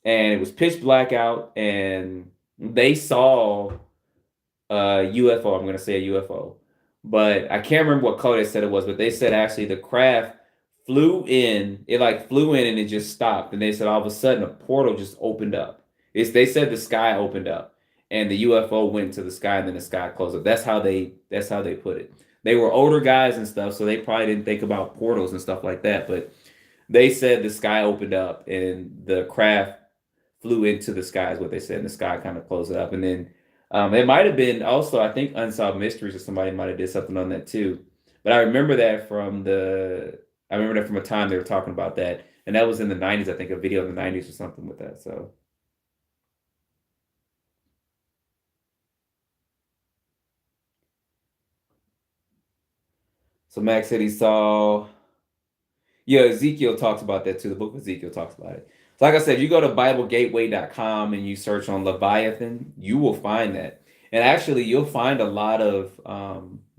and it was pitch black out, and they saw a UFO. I'm going to say a UFO, but I can't remember what color they said it was. But they said actually the craft flew in. It like flew in and it just stopped. And they said all of a sudden a portal just opened up. They said the sky opened up and the UFO went to the sky and then the sky closed up. That's how they put it. They were older guys and stuff, so they probably didn't think about portals and stuff like that. But they said the sky opened up and the craft flew into the sky is what they said, and the sky kind of closed it up. And then it might have been also, I think, Unsolved Mysteries or somebody might have did something on that too. But I remember that from a time they were talking about that, and that was in the '90s. I think a video in the '90s or something with that. So Max said he saw. Yeah, Ezekiel talks about that too. The book of Ezekiel talks about it. So like I said, if you go to BibleGateway.com and you search on Leviathan, you will find that. And actually, you'll find a lot of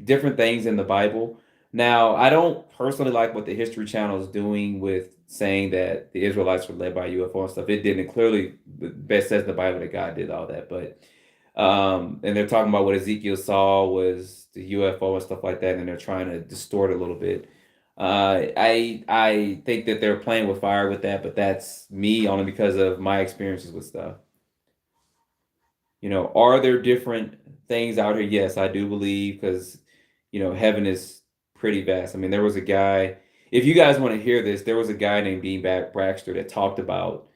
different things in the Bible. Now, I don't personally like what the History Channel is doing with saying that the Israelites were led by UFO and stuff. It didn't. Clearly, the best says in the Bible that God did all that. But and they're talking about what Ezekiel saw was the UFO and stuff like that, and they're trying to distort it a little bit. I think that they're playing with fire with that, but that's me only because of my experiences with stuff. Are there different things out here? Yes, I do believe because heaven is pretty vast. I mean, there was a guy. If you guys want to hear this, there was a guy named Dean Baxter that talked about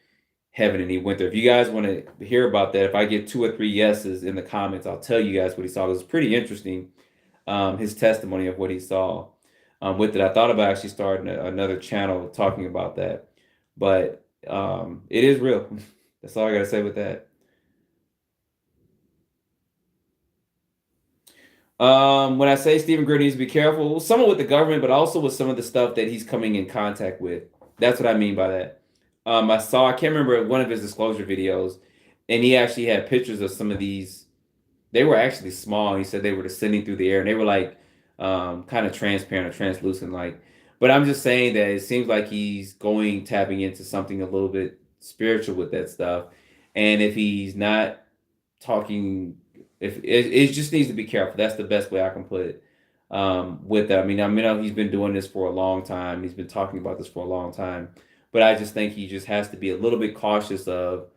heaven and he went there. If you guys want to hear about that, if I get 2 or 3 yeses in the comments, I'll tell you guys what he saw. It was pretty interesting, his testimony of what he saw. With it, I thought about actually starting another channel talking about that, but it is real. That's all I gotta say with that. When I say Stephen Greer needs to be careful, some with the government, but also with some of the stuff that he's coming in contact with. That's what I mean by that. I can't remember one of his disclosure videos, and he actually had pictures of some of these. They were actually small. He said they were descending through the air, and they were like kind of transparent or translucent, like. But I'm just saying that it seems like he's tapping into something a little bit spiritual with that stuff, and if he's not talking, if it just needs to be careful. That's the best way I can put it. With that, I mean, he's been doing this for a long time. He's been talking about this for a long time, but I just think he just has to be a little bit cautious of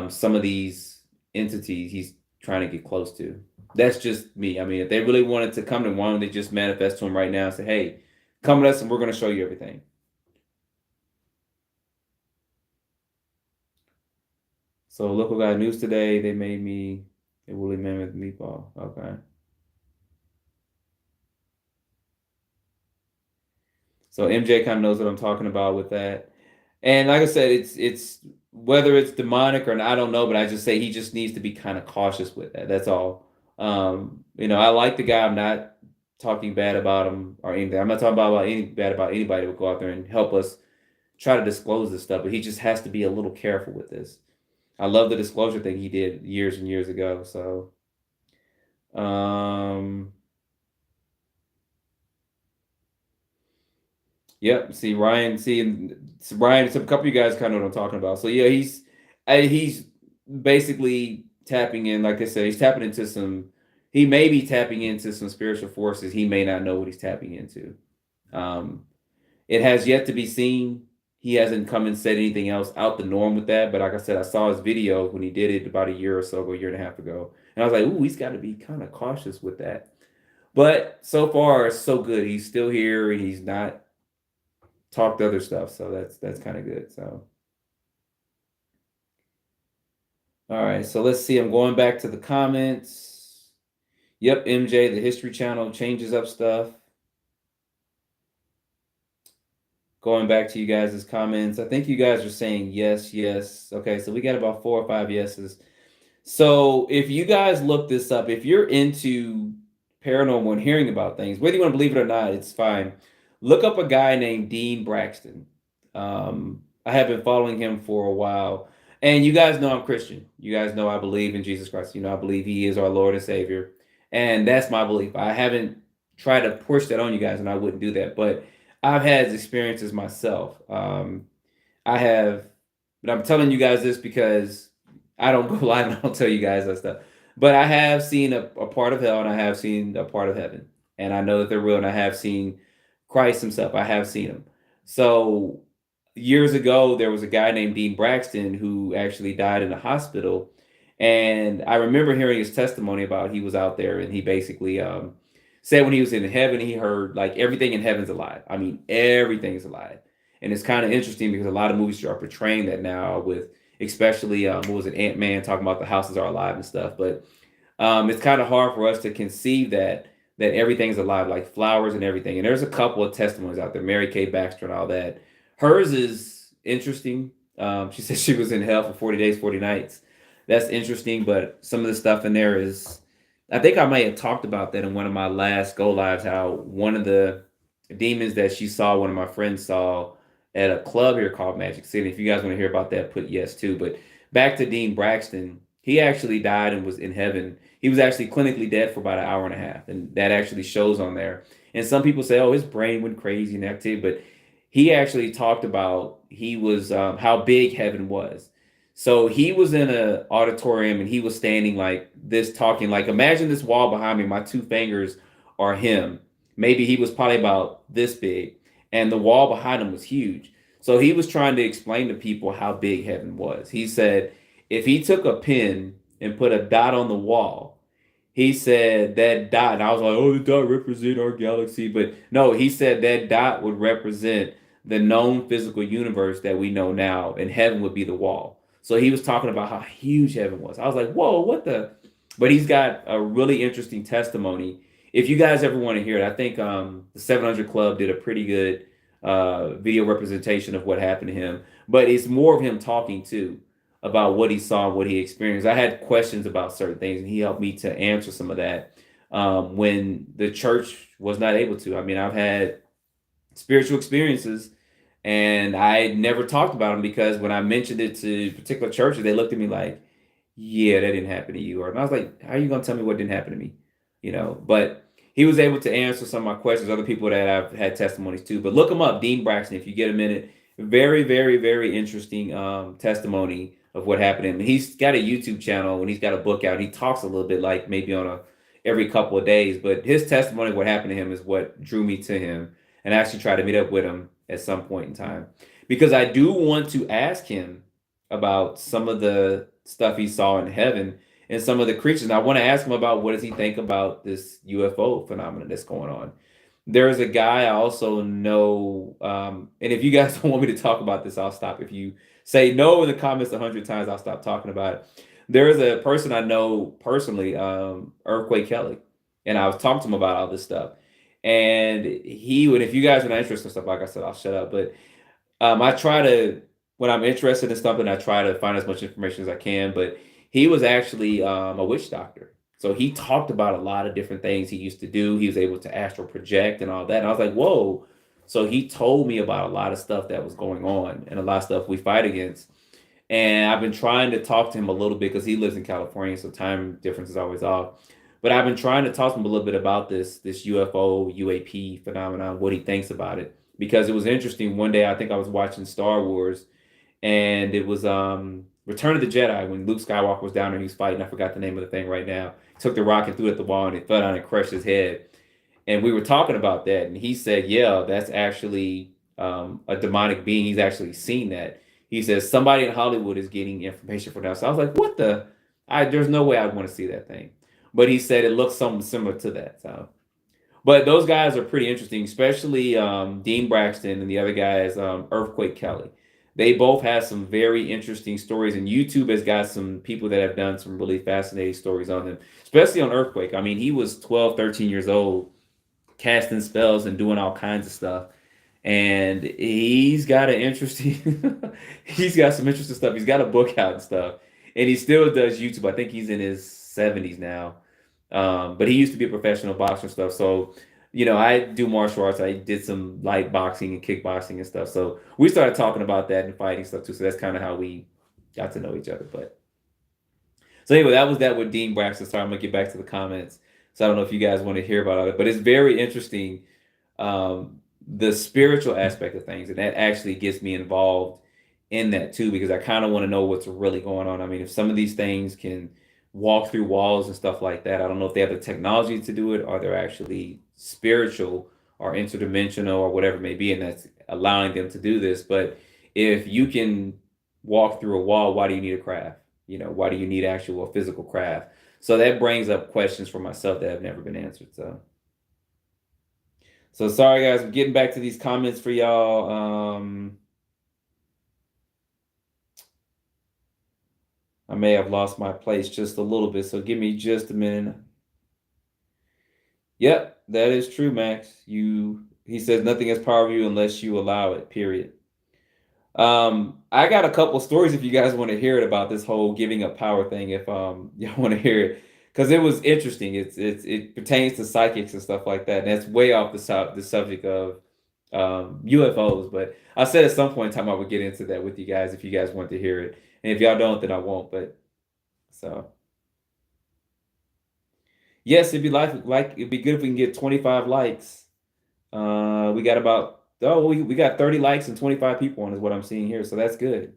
some of these entities he's trying to get close to. That's just me. I mean, if they really wanted to come to one, they just manifest to him right now and say, "Hey, come with us, and we're going to show you everything." So, local guy news today. They made me a woolly mammoth meatball. Okay. So MJ kind of knows what I'm talking about with that. And like I said, it's whether it's demonic or not, I don't know, but I just say he just needs to be kind of cautious with that. That's all. I like the guy. I'm not talking bad about him or anything. I'm not talking about any bad about anybody who would go out there and help us try to disclose this stuff, but he just has to be a little careful with this. I love the disclosure thing he did years and years ago. So yep. See Ryan. Ryan. Some couple of you guys kind of know what I'm talking about. So yeah, he's basically tapping in. Like I said, he's tapping into some he may be tapping into some spiritual forces. He may not know what he's tapping into. Um, it has yet to be seen. He hasn't come and said anything else out the norm with that. But like I said, I saw his video when he did it about a year or so ago, a year and a half ago. And I was like, ooh, he's got to be kind of cautious with that. But so far, so good. He's still here and he's not talked other stuff. So that's kind of good. So all right. So let's see. I'm going back to the comments. Yep, MJ, the History Channel changes up stuff. Going back to you guys' comments, I think you guys are saying yes, yes. Okay, so we got about 4 or 5 yeses. So if you guys look this up, if you're into paranormal and hearing about things, whether you want to believe it or not, it's fine. Look up a guy named Dean Braxton. I have been following him for a while. And you guys know I'm Christian. You guys know I believe in Jesus Christ. You know, I believe he is our Lord and Savior. And that's my belief. I haven't tried to push that on you guys, and I wouldn't do that. But I've had experiences myself. I have, but I'm telling you guys this because I don't go live and I don't tell you guys that stuff. But I have seen a part of hell and I have seen a part of heaven. And I know that they're real and I have seen Christ himself. I have seen him. So years ago, there was a guy named Dean Braxton who actually died in a hospital. And I remember hearing his testimony about he was out there and he basically said when he was in heaven, he heard like everything in heaven's alive. I mean, everything is alive. And it's kind of interesting because a lot of movies are portraying that now with especially what was it, Ant-Man talking about the houses are alive and stuff. But it's kind of hard for us to conceive that everything's alive, like flowers and everything. And there's a couple of testimonies out there, Mary Kay Baxter and all that. Hers is interesting. She said she was in hell for 40 days, 40 nights. That's interesting, but some of the stuff in there is, I think I may have talked about that in one of my last go lives, how one of the demons that she saw, one of my friends saw at a club here called Magic City. If you guys want to hear about that, put yes too. But back to Dean Braxton, he actually died and was in heaven. He was actually clinically dead for about an hour and a half, and that actually shows on there. And some people say, "Oh, his brain went crazy and active," but he actually talked about he was how big heaven was. So he was in an auditorium and he was standing like this, talking like, imagine this wall behind me. My 2 fingers are him. Maybe he was probably about this big, and the wall behind him was huge. So he was trying to explain to people how big heaven was. He said if he took a pin and put a dot on the wall, he said that dot, and I was like, oh, the dot represent our galaxy. But no, he said that dot would represent the known physical universe that we know now, and heaven would be the wall. So he was talking about how huge heaven was. I was like, whoa, what the? But he's got a really interesting testimony. If you guys ever want to hear it, I think the 700 Club did a pretty good video representation of what happened to him. But it's more of him talking too about what he saw and what he experienced. I had questions about certain things, and he helped me to answer some of that when the church was not able to. I mean, I've had spiritual experiences, and I never talked about them because when I mentioned it to particular churches, they looked at me like, yeah, that didn't happen to you. And I was like, how are you going to tell me what didn't happen to me? You know, but he was able to answer some of my questions, other people that I've had testimonies to. But look him up, Dean Braxton, if you get a minute. Very, very, very interesting testimony of what happened to him. He's got a YouTube channel and he's got a book out. He talks a little bit like maybe on every couple of days, but his testimony of what happened to him is what drew me to him, and I actually tried to meet up with him at some point in time because I do want to ask him about some of the stuff he saw in heaven and some of the creatures. And I want to ask him about what does he think about this UFO phenomenon that's going on. There's a guy I also know, and if you guys don't want me to talk about this, I'll stop. If you say no in the comments 100 times, I'll stop talking about it. There is a person I know personally, Earthquake Kelly, and I was talking to him about all this stuff. And he would, if you guys are not interested in stuff, like I said, I'll shut up. But I try to, when I'm interested in something, I try to find as much information as I can. But he was actually a witch doctor. So he talked about a lot of different things he used to do. He was able to astral project and all that. And I was like, whoa. So he told me about a lot of stuff that was going on and a lot of stuff we fight against. And I've been trying to talk to him a little bit because he lives in California, so time difference is always off. But I've been trying to talk to him a little bit about this UFO, UAP phenomenon, what he thinks about it. Because it was interesting. One day I think I was watching Star Wars, and it was Return of the Jedi, when Luke Skywalker was down there, he was fighting. I forgot the name of the thing right now. He took the rock and threw it at the wall, and it fell down and crushed his head. And we were talking about that, and he said, "Yeah, that's actually a demonic being. He's actually seen that." He says somebody in Hollywood is getting information from that. So I was like, "What the? There's no way I'd want to see that thing." But he said it looks something similar to that. So, but those guys are pretty interesting, especially Dean Braxton and the other guy is Earthquake Kelly. They both have some very interesting stories, and YouTube has got some people that have done some really fascinating stories on them, especially on Earthquake. I mean, he was 12, 13 years old, casting spells and doing all kinds of stuff. And he's got an interesting, he's got some interesting stuff. He's got a book out and stuff, and he still does YouTube. I think he's in his 70s now. But he used to be a professional boxer and stuff. So, I do martial arts. I did some light boxing and kickboxing and stuff. So we started talking about that and fighting stuff too. So that's kind of how we got to know each other. But so anyway, that was that with Dean Braxton. Sorry, I'm gonna get back to the comments. So I don't know if you guys want to hear about it, but it's very interesting, the spiritual aspect of things, and that actually gets me involved in that too, because I kind of want to know what's really going on. I mean, if some of these things can walk through walls and stuff like that, I don't know if they have the technology to do it, or they're actually spiritual or interdimensional or whatever it may be, and that's allowing them to do this. But if you can walk through a wall, why do you need a craft? Why do you need actual physical craft? So that brings up questions for myself that have never been answered. So sorry guys, I'm getting back to these comments for y'all. I may have lost my place just a little bit, so give me just a minute. Yep, that is true, Max. He says nothing has power over you unless you allow it, period. I got a couple stories if you guys want to hear it about this whole giving up power thing, if y'all want to hear it, because it was interesting. It pertains to psychics and stuff like that, and that's way off the subject of UFOs. But I said at some point in time I would get into that with you guys if you guys want to hear it, and if y'all don't, then I won't. But so yes, it'd be like it'd be good if we can get 25 likes. We got about we got 30 likes and 25 people on is what I'm seeing here, so that's good.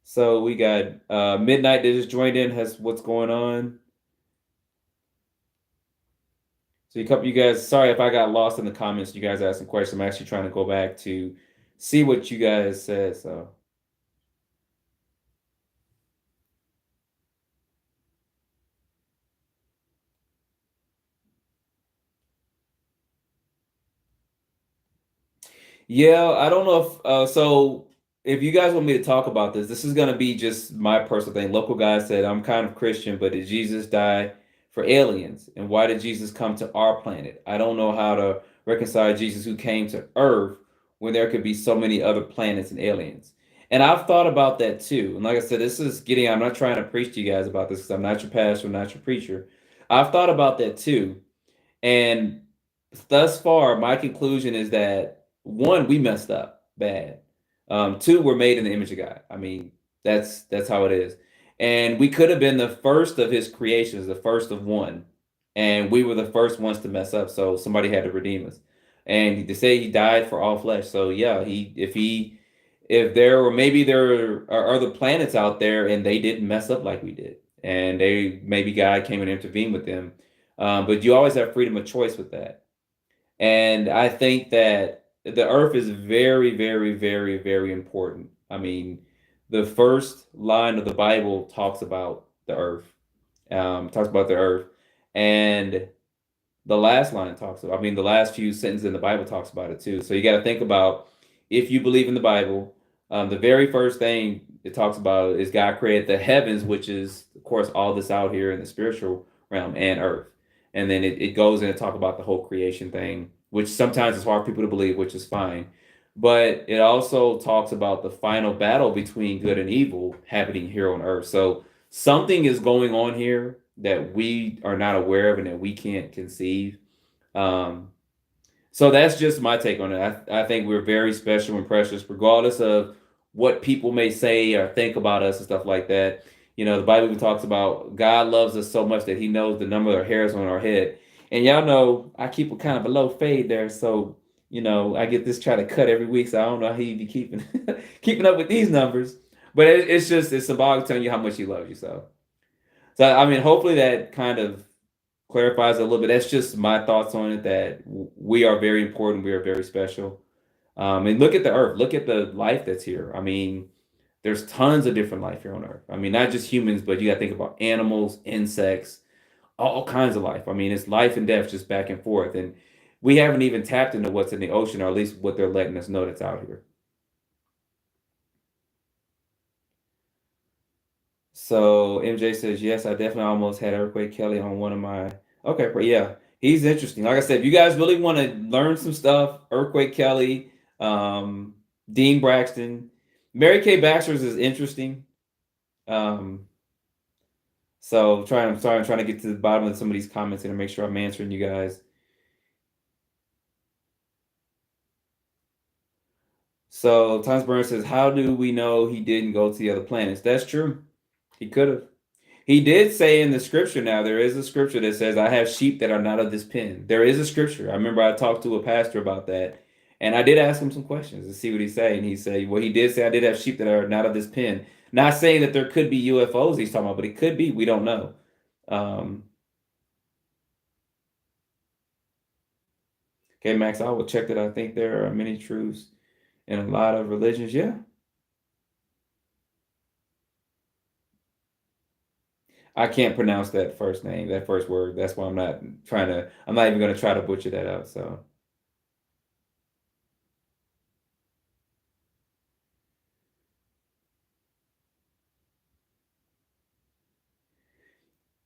So we got Midnight that just joined in, has what's going on. So a couple of you guys, sorry if I got lost in the comments. You guys asked some questions. I'm actually trying to go back to see what you guys said. So yeah, I don't know if you guys want me to talk about this is gonna be just my personal thing. Local guy said I'm kind of Christian, but did Jesus die for aliens? And why did Jesus come to our planet? I don't know how to reconcile Jesus who came to Earth when there could be so many other planets and aliens. And I've thought about that too. And like I said, I'm not trying to preach to you guys about this because I'm not your pastor, I'm not your preacher. I've thought about that too. And thus far, my conclusion is that one, we messed up bad. Two, we're made in the image of God. I mean, that's how it is. And we could have been the first of his creations, the first of one. And we were the first ones to mess up. So somebody had to redeem us. And to say he died for all flesh. So yeah, if there are other planets out there and they didn't mess up like we did, and maybe God came and intervened with them. But you always have freedom of choice with that. And I think that the earth is very, very, very, very important. I mean, the first line of the Bible talks about the earth, and the last line the last few sentences in the Bible talks about it too. So you got to think about, if you believe in the Bible, the very first thing it talks about is God created the heavens, which is, of course, all this out here in the spiritual realm, and earth. And then it goes in and talk about the whole creation thing, which sometimes is hard for people to believe, which is fine. But it also talks about the final battle between good and evil happening here on earth. So something is going on here that we are not aware of and that we can't conceive. So that's just my take on it. I think we're very special and precious, regardless of what people may say or think about us and stuff like that. The Bible talks about God loves us so much that he knows the number of hairs on our head. And y'all know I keep a kind of a low fade there. So, I get this try to cut every week. So I don't know how you be keeping keeping up with these numbers. But it's just it's symbolic telling you how much he loves you. So I mean, hopefully that kind of clarifies it a little bit. That's just my thoughts on it. That we are very important. We are very special. And look at the Earth. Look at the life that's here. I mean, there's tons of different life here on Earth. I mean, not just humans, but you got to think about animals, insects, all kinds of life. I mean, it's life and death just back and forth. And we haven't even tapped into what's in the ocean, or at least what they're letting us know that's out here. So MJ says, yes, I definitely almost had Earthquake Kelly on one of my. Okay, but yeah, he's interesting. Like I said, if you guys really want to learn some stuff, Earthquake Kelly, um, Dean Braxton, Mary Kay Baxter's is interesting. Um, so I'm trying to get to the bottom of some of these comments and make sure I'm answering you guys. So Thomas Burns says, how do we know he didn't go to the other planets? That's true. He could have. He did say in the scripture, now there is a scripture that says, I have sheep that are not of this pen. There is a scripture. I remember I talked to a pastor about that. And I did ask him some questions to see what he said. And he said, well, he did say, I did have sheep that are not of this pen. Not saying that there could be UFOs he's talking about, but it could be. We don't know. Okay, Max, I will check that. I think there are many truths in a lot of religions. Yeah. I can't pronounce that first name, that first word. That's why I'm not even going to try to butcher that out. So.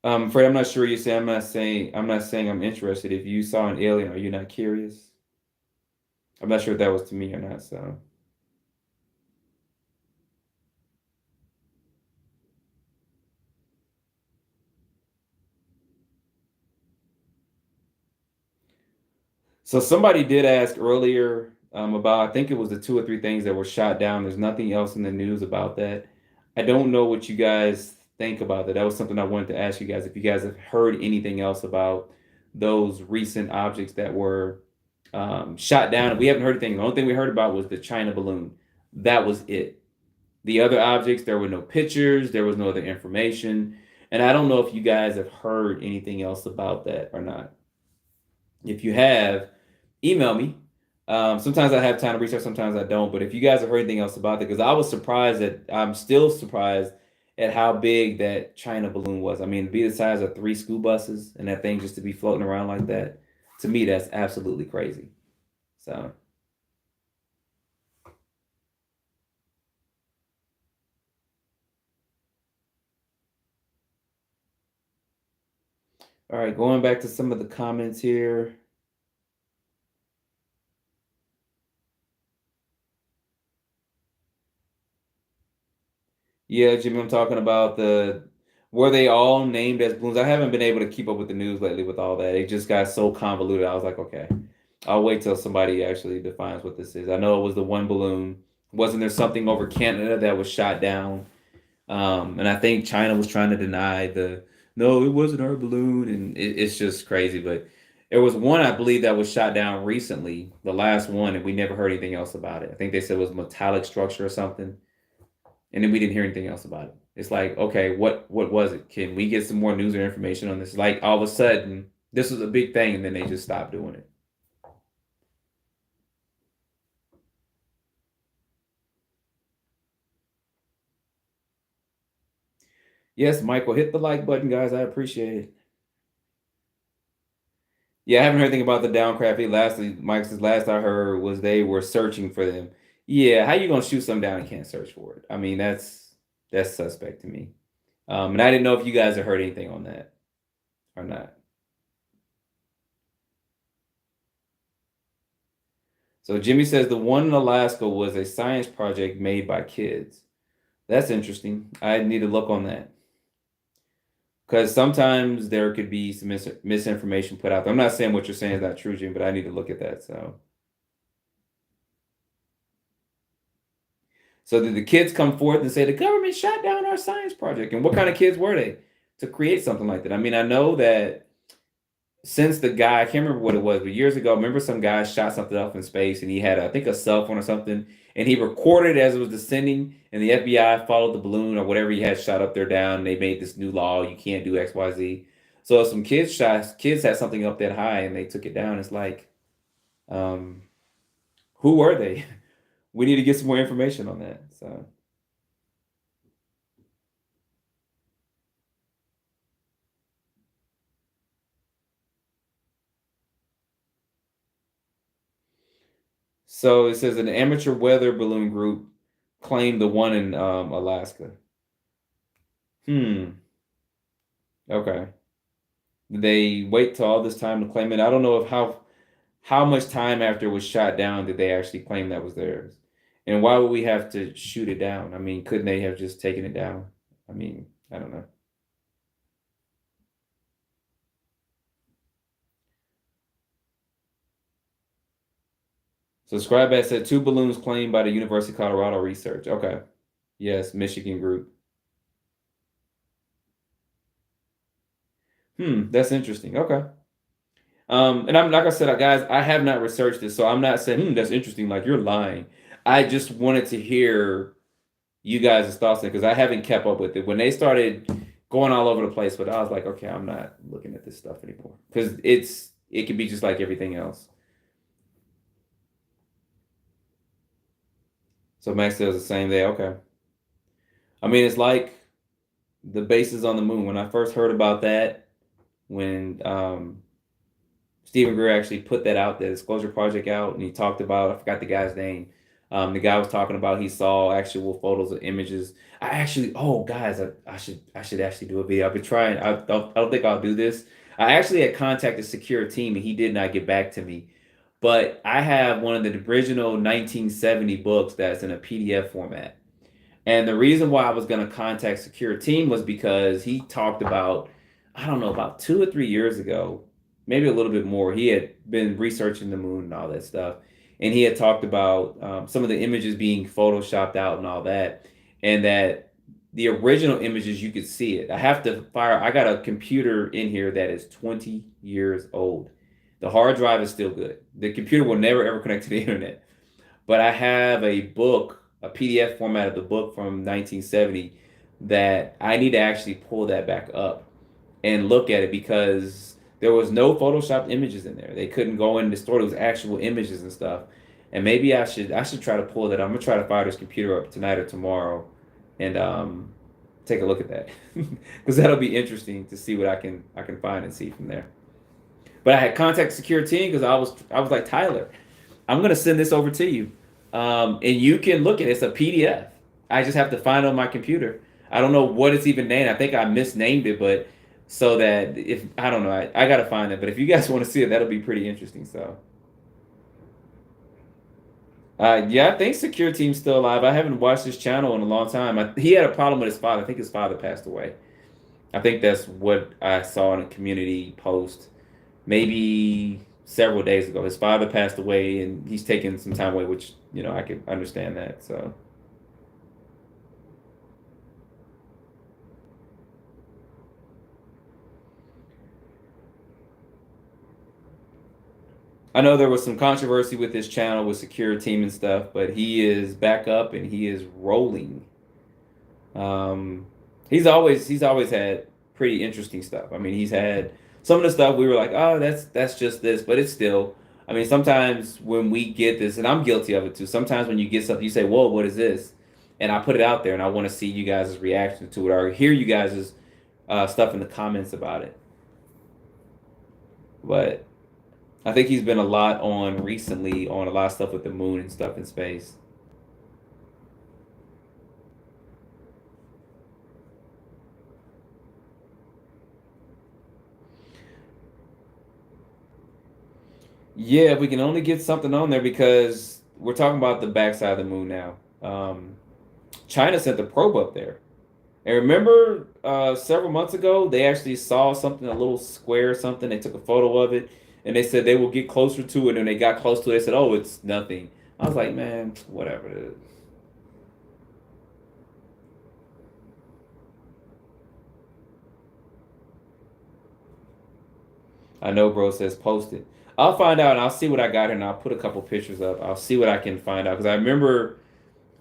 Fred, I'm not sure you say. I'm not saying I'm interested. If you saw an alien, are you not curious? I'm not sure if that was to me or not. So somebody did ask earlier about, I think it was the 2 or 3 things that were shot down. There's nothing else in the news about that. I don't know what you guys think about that. That was something I wanted to ask you guys, if you guys have heard anything else about those recent objects that were shot down. We haven't heard anything. The only thing we heard about was the China balloon. That was it. The other objects, there were no pictures, there was no other information. And I don't know if you guys have heard anything else about that or not. If you have, email me. Sometimes I have time to research, sometimes I don't. But if you guys have heard anything else about it, because I'm still surprised at how big that China balloon was. I mean, to be the size of 3 school buses and that thing just to be floating around like that, to me, that's absolutely crazy. So. All right, going back to some of the comments here. Yeah, Jimmy, I'm talking about were they all named as balloons? I haven't been able to keep up with the news lately with all that. It just got so convoluted. I was like, okay, I'll wait till somebody actually defines what this is. I know it was the one balloon. Wasn't there something over Canada that was shot down? And I think China was trying to deny no, it wasn't our balloon, and it's just crazy. But there was one, I believe, that was shot down recently, the last one, and we never heard anything else about it. I think they said it was metallic structure or something, and then we didn't hear anything else about it. It's like, okay, what was it? Can we get some more news or information on this? Like all of a sudden, this was a big thing, and then they just stopped doing it. Yes, Michael, hit the like button, guys. I appreciate it. Yeah, I haven't heard anything about the downcraft. Lastly, Mike says last I heard was they were searching for them. Yeah, how you gonna shoot something down and can't search for it? I mean, that's suspect to me. And I didn't know if you guys have heard anything on that or not. So Jimmy says the one in Alaska was a science project made by kids. That's interesting. I need to look on that. Because sometimes there could be some misinformation put out there. I'm not saying what you're saying is not true, Jim, but I need to look at that. So did the kids come forth and say the government shot down our science project? And what kind of kids were they to create something like that? I mean, I know that since the guy, I can't remember what it was, but years ago, remember some guy shot something up in space and he had, I think, a cell phone or something, and he recorded as it was descending, and the FBI followed the balloon or whatever he had shot up there down, and they made this new law, you can't do X, Y, Z. So some kids had something up that high and they took it down. It's like, um, who were they? We need to get some more information on that. So it says an amateur weather balloon group claimed the one in Alaska. Hmm. Okay. Did they wait till all this time to claim it? I don't know if how much time after it was shot down did they actually claim that was theirs? And why would we have to shoot it down? I mean, couldn't they have just taken it down? I mean, I don't know. So Scribat said two balloons claimed by the University of Colorado research. Okay. Yes, Michigan group. That's interesting. Okay. And I'm like I said, guys, I have not researched this, so I'm not saying that's interesting. Like you're lying. I just wanted to hear you guys' thoughts on it because I haven't kept up with it. When they started going all over the place, but I was like, okay, I'm not looking at this stuff anymore because it can be just like everything else. So Max says the same day. Okay. I mean, it's like the bases on the moon. When I first heard about that, when Stephen Greer actually put that out, the Disclosure Project out, and he talked about, I forgot the guy's name. The guy was talking about he saw actual photos of images. I actually, oh guys, I should actually do a video. I've been trying. I don't think I'll do this. I actually had contacted Secure Team and he did not get back to me. But I have one of the original 1970 books that's in a PDF format. And the reason why I was going to contact Secure Team was because he talked about, I don't know, about 2 or 3 years ago, maybe a little bit more. He had been researching the moon and all that stuff. And he had talked about some of the images being photoshopped out and all that. And that the original images, you could see it. I got a computer in here that is 20 years old. The hard drive is still good. The computer will never ever connect to the internet, but I have a book, a PDF format of the book from 1970 that I need to actually pull that back up and look at it because there was no photoshopped images in there. They couldn't go in the store. It was actual images and stuff. And maybe I should try to pull that. I'm gonna try to fire this computer up tonight or tomorrow, and take a look at that because that'll be interesting to see what I can find and see from there. But I had contact Secure Team because I was like, Tyler, I'm gonna send this over to you, and you can look at it. It's a PDF. I just have to find it on my computer. I don't know what it's even named. I think I misnamed it, but so that if I don't know, I gotta find it. But if you guys want to see it, that'll be pretty interesting. So, yeah, I think Secure Team's still alive. I haven't watched his channel in a long time. He had a problem with his father. I think his father passed away. I think that's what I saw in a community post maybe several days ago. His father passed away, and he's taken some time away, which I could understand that. So I know there was some controversy with his channel with Secure Team and stuff, but he is back up and he is rolling. Um, he's always had pretty interesting stuff. I mean, he's had some of the stuff we were like, oh, that's just this, but it's still. I mean, sometimes when we get this, and I'm guilty of it too. Sometimes when you get something, you say, "Whoa, what is this?" And I put it out there, and I want to see you guys' reaction to it, or hear you guys' stuff in the comments about it. But I think he's been a lot on recently on a lot of stuff with the moon and stuff in space. Yeah, if we can only get something on there because we're talking about the backside of the moon now. China sent the probe up there. And remember, several months ago, they actually saw something, a little square or something. They took a photo of it, and they said they will get closer to it. And they got close to it. They said, "Oh, it's nothing." I was like, "Man, whatever it is." I know, bro says post it. I'll find out and I'll see what I got here and I'll put a couple pictures up. I'll see what I can find out because I remember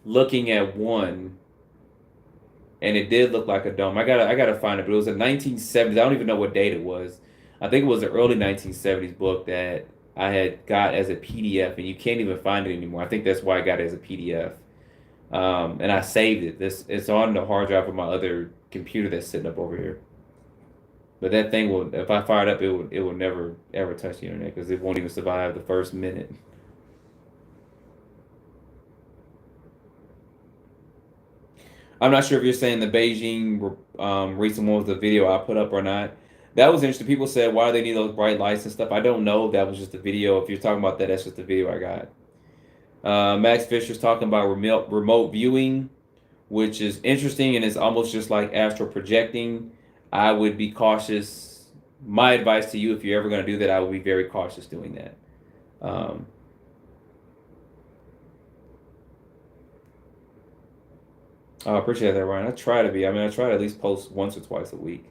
looking at one and it did look like a dome. I gotta find it, but it was a 1970s. I don't even know what date it was. I think it was the early 1970s book that I had got as a PDF, and you can't even find it anymore. I think that's why I got it as a PDF. And I saved it. This it's on the hard drive of my other computer that's sitting up over here. But that thing will, if I fire it up, it will never ever touch the internet because it won't even survive the first minute. I'm not sure if you're saying the Beijing recent one was the video I put up or not. That was interesting. People said, why do they need those bright lights and stuff? I don't know. That was just a video. If you're talking about that, that's just the video I got. Max Fisher's talking about remote viewing, which is interesting and it's almost just like astral projecting. I would be cautious. My advice to you, if you're ever going to do that, I would be very cautious doing that. I appreciate that, Ryan. I try to be. I mean, I try to at least post once or twice a week.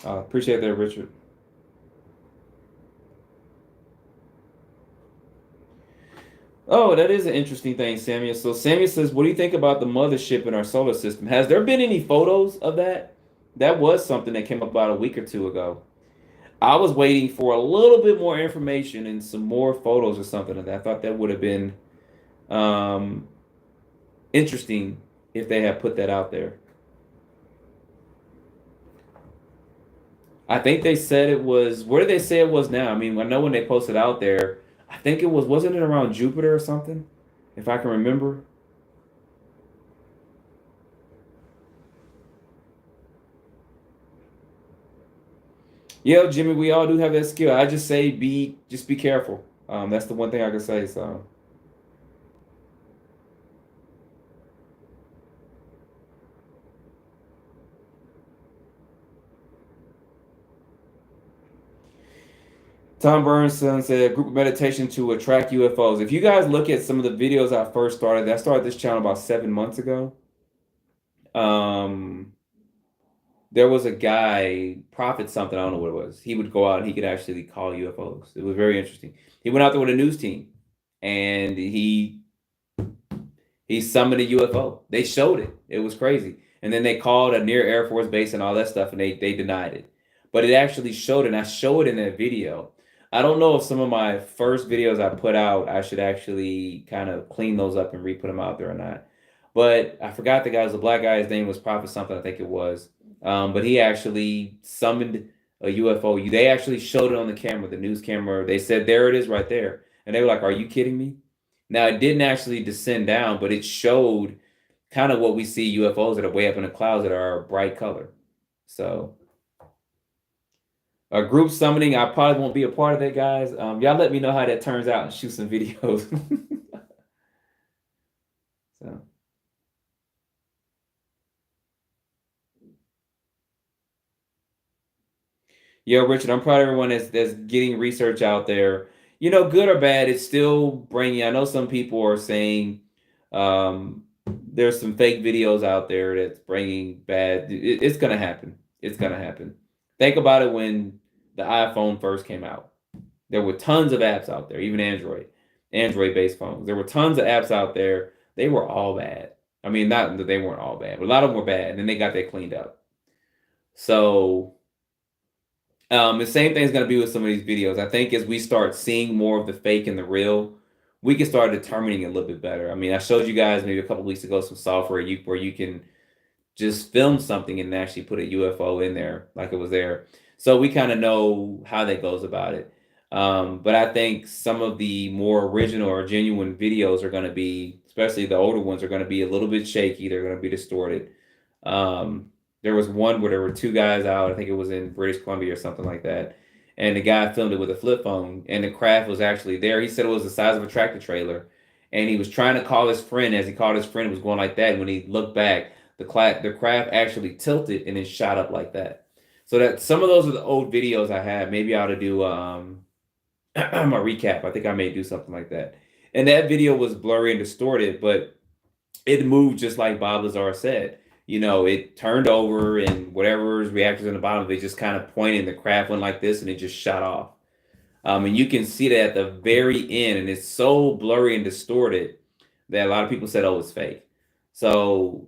Appreciate that, Richard. Oh, that is an interesting thing, Samuel. So Samuel says, what do you think about the mothership in our solar system? Has there been any photos of that? That was something that came up about a week or two ago. I was waiting for a little bit more information and some more photos or something of that. I thought that would have been um, interesting if they had put that out there. I think they said it was, where did they say it was now? I mean, I know when they posted out there, I think it was, wasn't it around Jupiter or something? If I can remember. Yeah, Jimmy, we all do have that skill. I just say just be careful. That's the one thing I can say. So Tom Burns said group meditation to attract UFOs. If you guys look at some of the videos I started this channel about 7 months ago. There was a guy, Prophet something, I don't know what it was. He would go out and he could actually call UFOs. It was very interesting. He went out there with a news team and he summoned a UFO. They showed it. It was crazy. And then they called a near Air Force base and all that stuff, and they denied it. But it actually showed it, and I show it in that video. I don't know if some of my first videos I put out, I should actually kind of clean those up and re-put them out there or not. But I forgot the guy was a black guy. His name was Prophet something, I think it was. But he actually summoned a UFO. They actually showed it on the camera, the news camera. They said, there it is right there. And they were like, are you kidding me? Now, it didn't actually descend down, but it showed kind of what we see UFOs that are way up in the clouds that are a bright color. So, a group summoning, I probably won't be a part of that, guys. Y'all let me know how that turns out and shoot some videos. So. Yo, Richard, I'm proud of everyone that's getting research out there. You know, good or bad, it's still bringing. I know some people are saying there's some fake videos out there that's bringing bad. It's gonna happen. It's gonna happen. Think about it when the iPhone first came out. There were tons of apps out there, even Android-based phones. There were tons of apps out there. They were all bad. I mean, not that they weren't all bad, but a lot of them were bad, and then they got that cleaned up. So the same thing is going to be with some of these videos. I think as we start seeing more of the fake and the real, we can start determining it a little bit better. I mean, I showed you guys maybe a couple weeks ago some software where you can just film something and actually put a UFO in there like it was there. So we kind of know how that goes about it. But I think some of the more original or genuine videos are going to be, especially the older ones, are going to be a little bit shaky. They're going to be distorted. There was one where there were two guys out. I think it was in British Columbia or something like that. And the guy filmed it with a flip phone, and the craft was actually there. He said it was the size of a tractor trailer, and he was trying to call his friend. As he called his friend, it was going like that. And when he looked back, the craft actually tilted and then shot up like that. So that some of those are the old videos I have. Maybe I ought to do a recap. I think I may do something like that. And that video was blurry and distorted, but it moved just like Bob Lazar said. it turned over and whatever's reactors in the bottom, they just kind of pointed and the craft went like this and it just shot off. And you can see that at the very end, and it's so blurry and distorted that a lot of people said, "Oh, it's fake." So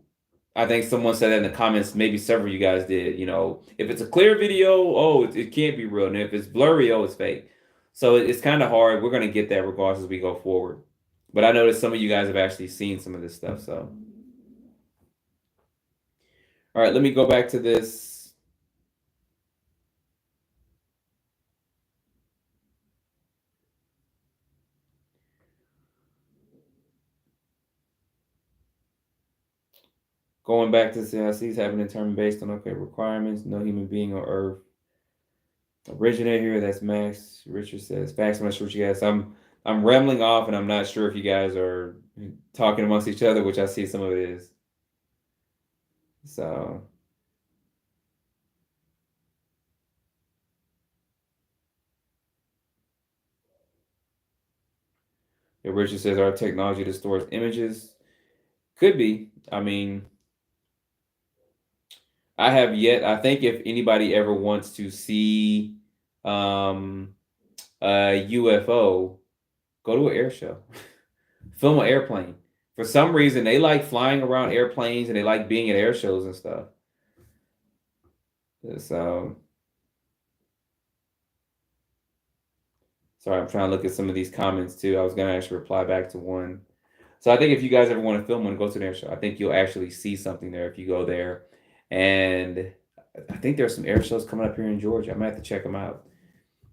I think someone said that in the comments. Maybe several of you guys did. If it's a clear video, oh, it can't be real, and if it's blurry, oh, it's fake. So it's kind of hard. We're gonna get that regardless as we go forward. But I noticed some of you guys have actually seen some of this stuff. So, all right, let me go back to this. Going back to CICs having determined based on requirements, no human being on Earth originate here. That's Max. Richard says facts. I'm not sure what you guys. I'm rambling off, and I'm not sure if you guys are talking amongst each other, which I see some of it is. So. Yeah, Richard says our technology distorts images. Could be. I mean, I have yet. I think if anybody ever wants to see a UFO, go to an air show, film an airplane. For some reason, they like flying around airplanes and they like being at air shows and stuff. So, sorry, I'm trying to look at some of these comments too. I was gonna actually reply back to one. So I think if you guys ever want to film one, go to an air show. I think you'll actually see something there if you go there. And I think there's some air shows coming up here in Georgia. I might have to check them out.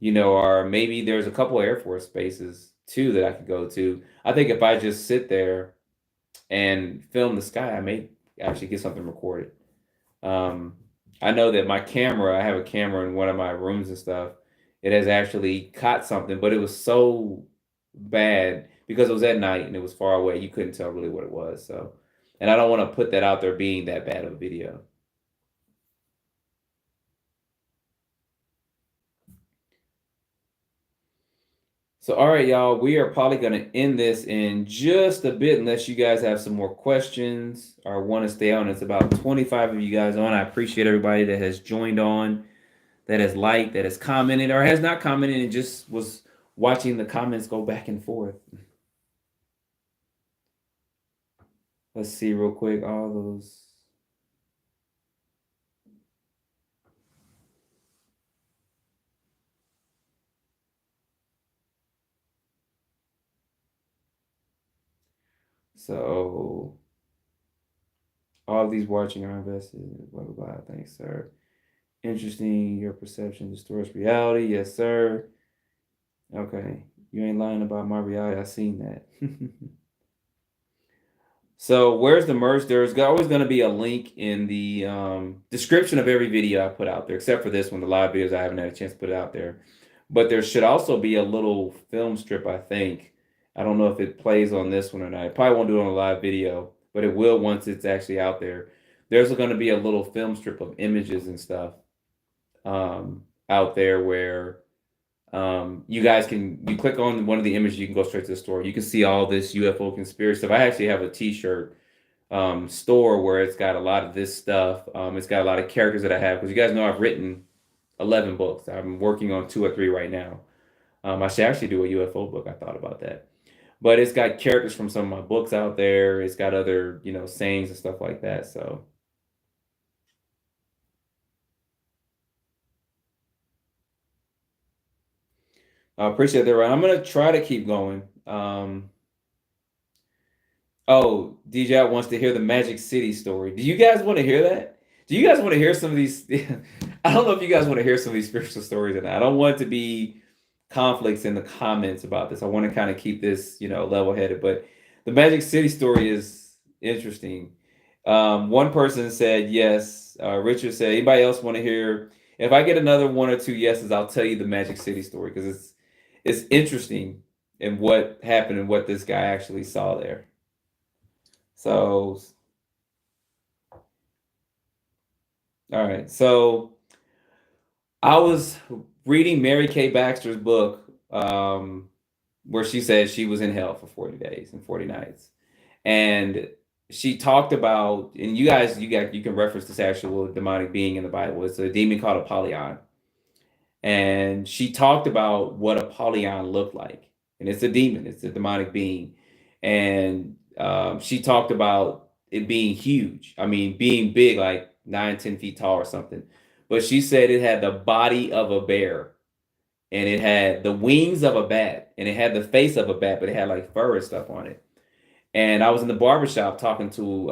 Or maybe there's a couple Air Force bases too that I could go to. I think if I just sit there and film the sky, I may actually get something recorded. I know that my camera, I have a camera in one of my rooms and stuff. It has actually caught something, but it was so bad because it was at night and it was far away. You couldn't tell really what it was. So, and I don't want to put that out there being that bad of a video. So, all right, y'all, we are probably going to end this in just a bit unless you guys have some more questions or want to stay on. It's about 25 of you guys on. I appreciate everybody that has joined on, that has liked, that has commented, or has not commented and just was watching the comments go back and forth. Let's see real quick, all those. So, all of these watching are invested. Blah, blah, blah. Thanks, sir. Interesting. Your perception distorts reality. Yes, sir. Okay. You ain't lying about my reality. I seen that. So where's the merge? There's always going to be a link in the description of every video I put out there, except for this one, the live videos. I haven't had a chance to put it out there. But there should also be a little film strip, I think. I don't know if it plays on this one or not. It probably won't do it on a live video, but it will once it's actually out there. There's going to be a little film strip of images and stuff out there where you guys you click on one of the images, you can go straight to the store. You can see all this UFO conspiracy stuff. I actually have a t-shirt store where it's got a lot of this stuff. It's got a lot of characters that I have, because you guys know I've written 11 books. I'm working on 2 or 3 right now. I should actually do a UFO book. I thought about that. But it's got characters from some of my books out there. It's got other, sayings and stuff like that. So I appreciate that, Ryan. I'm going to try to keep going. Oh, DJ wants to hear the Magic City story. Do you guys want to hear that? Do you guys want to hear some of these? I don't know if you guys want to hear some of these spiritual stories or not. I don't want it to be conflicts in the comments about this. I want to kind of keep this, level-headed. But the Magic City story is interesting. One person said yes. Richard said, anybody else want to hear? If I get another 1 or 2 yeses, I'll tell you the Magic City story, because it's interesting in what happened and what this guy actually saw there. So, all right. So I was reading Mary Kay Baxter's book, where she said she was in hell for 40 days and 40 nights. And she talked about, and you can reference this actual demonic being in the Bible. It's a demon called Apollyon, and she talked about what Apollyon looked like, and it's a demon, it's a demonic being, and she talked about it being huge. I mean, being big, like 9, 10 feet tall or something. But she said it had the body of a bear, and it had the wings of a bat, and it had the face of a bat, but it had like fur and stuff on it. And I was in the barbershop talking to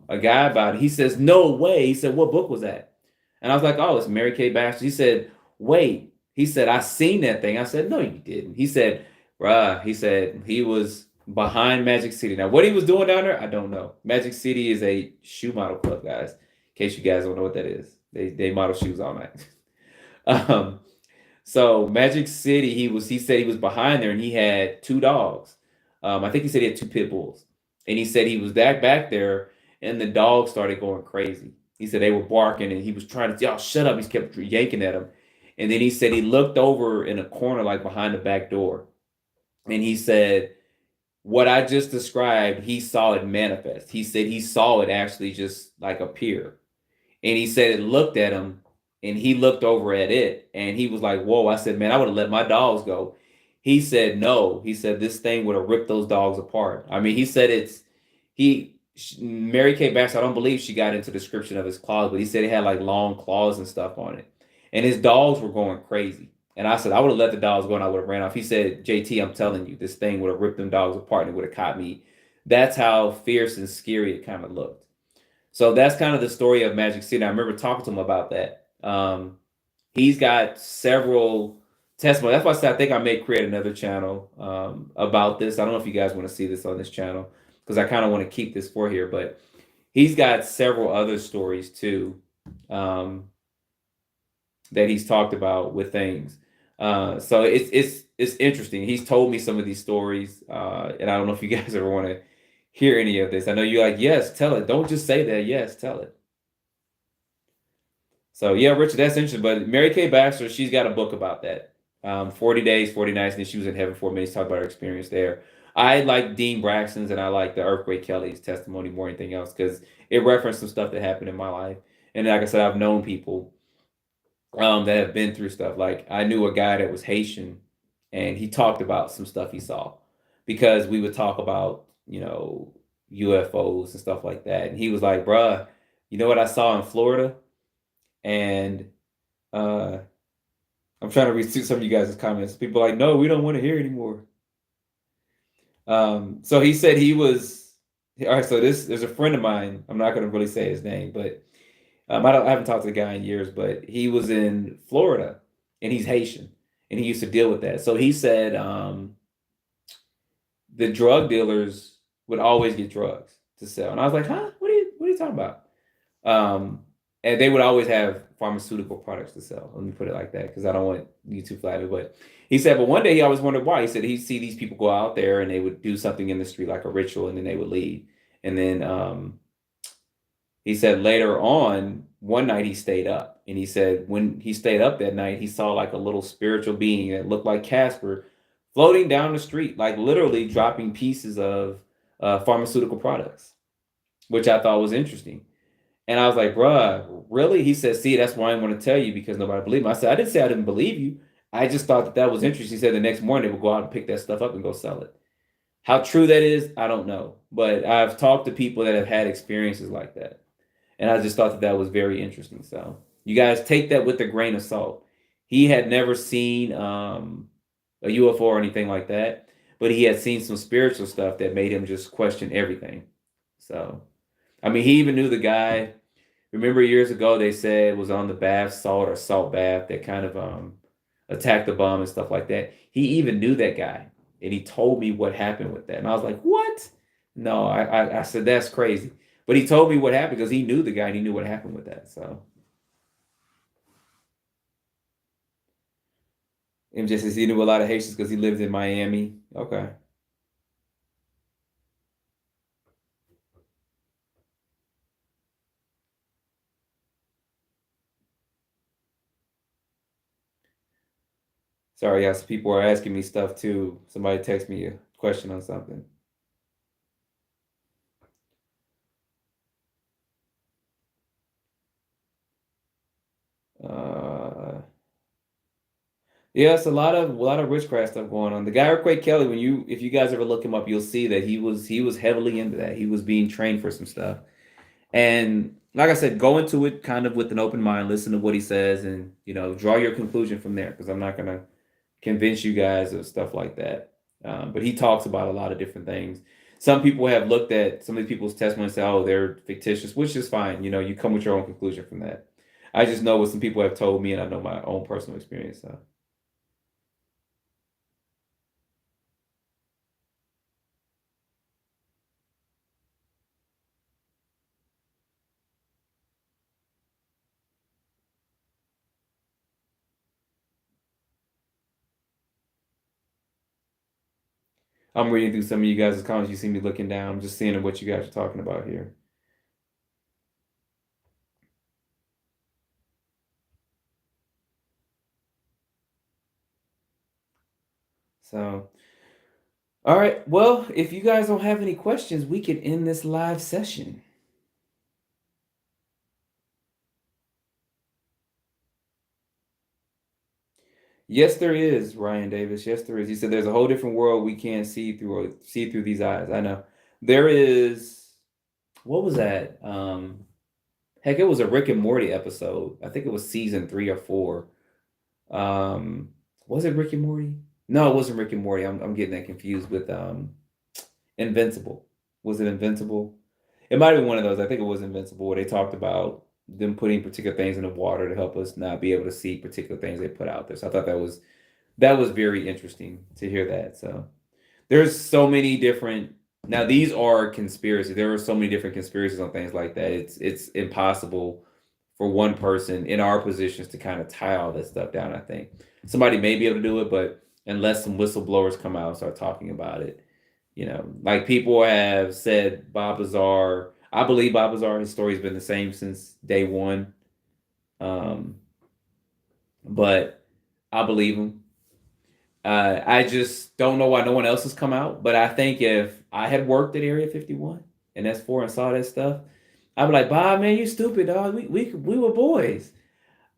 a guy about it. He says, "No way." He said, "What book was that?" And I was like, "Oh, it's Mary Kay Baxter." He said, "Wait." He said, "I seen that thing." I said, "No, you didn't." He said, "Bruh," he said, "he was behind Magic City." Now, what he was doing down there, I don't know. Magic City is a shoe model club, guys. In case you guys don't know what that is. They model shoes all night. um, so Magic City, he said he was behind there and he had two dogs. I think he said he had two pit bulls. And he said he was back there and the dogs started going crazy. He said they were barking and he was trying to, y'all shut up. He kept yanking at them. And then he said he looked over in a corner, like behind the back door. And he said, what I just described, he saw it manifest. He said he saw it actually just like appear. And he said it looked at him and he looked over at it and he was like, whoa. I said, man, I would have let my dogs go. He said, no. He said this thing would have ripped those dogs apart. I mean, he said Mary Kay Baxter, I don't believe she got into the description of his claws, but he said it had like long claws and stuff on it. And his dogs were going crazy. And I said, I would have let the dogs go and I would have ran off. He said, JT, I'm telling you, this thing would have ripped them dogs apart and it would have caught me. That's how fierce and scary it kind of looked. So that's kind of the story of Magic City. I remember talking to him about that. He's got several testimonies. That's why I said I think I may create another channel about this. I don't know if you guys want to see this on this channel because I kind of want to keep this for here. But he's got several other stories too that he's talked about with things. So it's interesting. He's told me some of these stories, and I don't know if you guys ever want to hear any of this. I know you're like, yes, tell it. Don't just say that. Yes, tell it. So yeah, Richard, that's interesting. But Mary Kay Baxter, she's got a book about that. 40 Days, 40 Nights, and then she was in heaven for minutes, talk about her experience there. I like Dean Braxton's and I like the Earthquake Kelly's testimony more than anything else because it referenced some stuff that happened in my life. And like I said, I've known people that have been through stuff. Like I knew a guy that was Haitian and he talked about some stuff he saw because we would talk about, UFOs and stuff like that. And he was like, bruh, you know what I saw in Florida? And uh, I'm trying to read through some of you guys' comments. People are like, no, we don't want to hear anymore. So he said he was, all right, so there's a friend of mine. I'm not going to really say his name, but I haven't talked to the guy in years, but he was in Florida and he's Haitian and he used to deal with that. So he said the drug dealers would always get drugs to sell. And I was like, huh? What are you talking about? And they would always have pharmaceutical products to sell. Let me put it like that because I don't want you too flattering. But he said, but one day he always wondered why. He said he'd see these people go out there and they would do something in the street like a ritual and then they would leave. And then he said later on, one night he stayed up. And he said when he stayed up that night, he saw like a little spiritual being that looked like Casper floating down the street, like literally dropping pieces of pharmaceutical products, which I thought was interesting. And I was like, bruh, really? He said, see, that's why I didn't want to tell you because nobody believed me. I said, I didn't say I didn't believe you. I just thought that was interesting. He said the next morning they would go out and pick that stuff up and go sell it. How true that is, I don't know. But I've talked to people that have had experiences like that. And I just thought that was very interesting. So you guys take that with a grain of salt. He had never seen a UFO or anything like that, but he had seen some spiritual stuff that made him just question everything. So, I mean, he even knew the guy. Remember years ago they said was on the bath salt or salt bath that kind of attacked the bomb and stuff like that. He even knew that guy, and he told me what happened with that, and I was like, "What?" No, I said that's crazy, but he told me what happened because he knew the guy and he knew what happened with that. So, and just as he knew a lot of Haitians because he lived in Miami. Okay. Sorry, yes, people are asking me stuff too. Somebody text me a question on something. Yeah, it's a lot of witchcraft stuff going on. The guy Earthquake Kelly, if you guys ever look him up, you'll see that he was heavily into that. He was being trained for some stuff. And like I said, go into it kind of with an open mind, listen to what he says, and draw your conclusion from there. Because I'm not gonna convince you guys of stuff like that. But he talks about a lot of different things. Some people have looked at some of these people's testimonies and say, "Oh, they're fictitious," which is fine. You come with your own conclusion from that. I just know what some people have told me, and I know my own personal experience. So. I'm reading through some of you guys' comments. You see me looking down. I'm just seeing what you guys are talking about here. So, all right. Well, if you guys don't have any questions, we can end this live session. Yes, there is, Ryan Davis. Yes, there is. He said there's a whole different world we can't see through these eyes. I know. There is. What was that? Heck, it was a Rick and Morty episode. I think it was season 3 or 4. Um, was it Rick and Morty? No, it wasn't Rick and Morty. I'm getting that confused with Invincible. Was it Invincible? It might have been one of those. I think it was Invincible where they talked about them putting particular things in the water to help us not be able to see particular things they put out there. So I thought that was very interesting to hear that. So there's so many different now these are conspiracies. There are so many different conspiracies on things like that. It's impossible for one person in our positions to kind of tie all this stuff down, I think. Somebody may be able to do it, but unless some whistleblowers come out and start talking about it, like people have said Bob Lazar, I believe Bob Lazar, his story's been the same since day one. Um, but I believe him. I just don't know why no one else has come out. But I think if I had worked at Area 51 and S4 and saw that stuff, I'd be like, Bob, man, you stupid, dog. We were boys.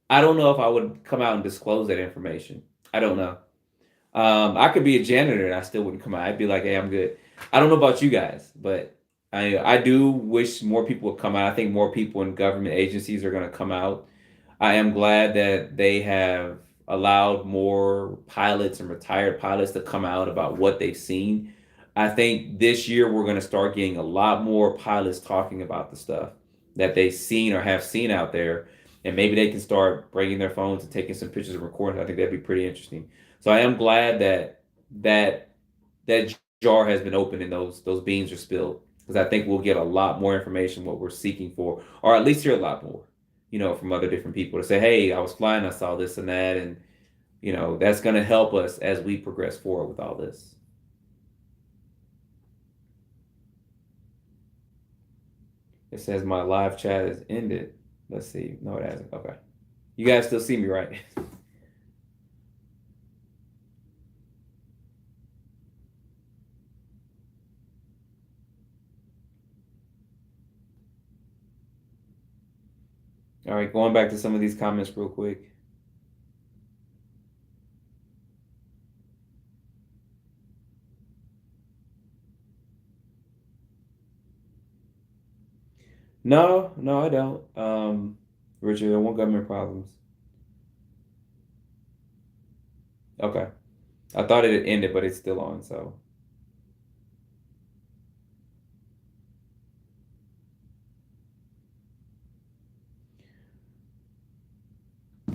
I don't know if I would come out and disclose that information. I don't know. I could be a janitor and I still wouldn't come out. I'd be like, hey, I'm good. I don't know about you guys, but I do wish more people would come out. I think more people in government agencies are going to come out. I am glad that they have allowed more pilots and retired pilots to come out about what they've seen. I think this year we're going to start getting a lot more pilots talking about the stuff that they've seen or have seen out there. And maybe they can start bringing their phones and taking some pictures and recording. I think that'd be pretty interesting. So I am glad that that jar has been opened and those beans are spilled because I think we'll get a lot more information what we're seeking for, or at least hear a lot more, from other different people to say, hey, I was flying, I saw this and that, and that's going to help us as we progress forward with all this. It says my live chat has ended. Let's see. No, it hasn't. Okay. You guys still see me, right? All right, going back to some of these comments real quick. No, no, I don't. Richard, I want government problems. Okay. I thought it had ended, but it's still on, so.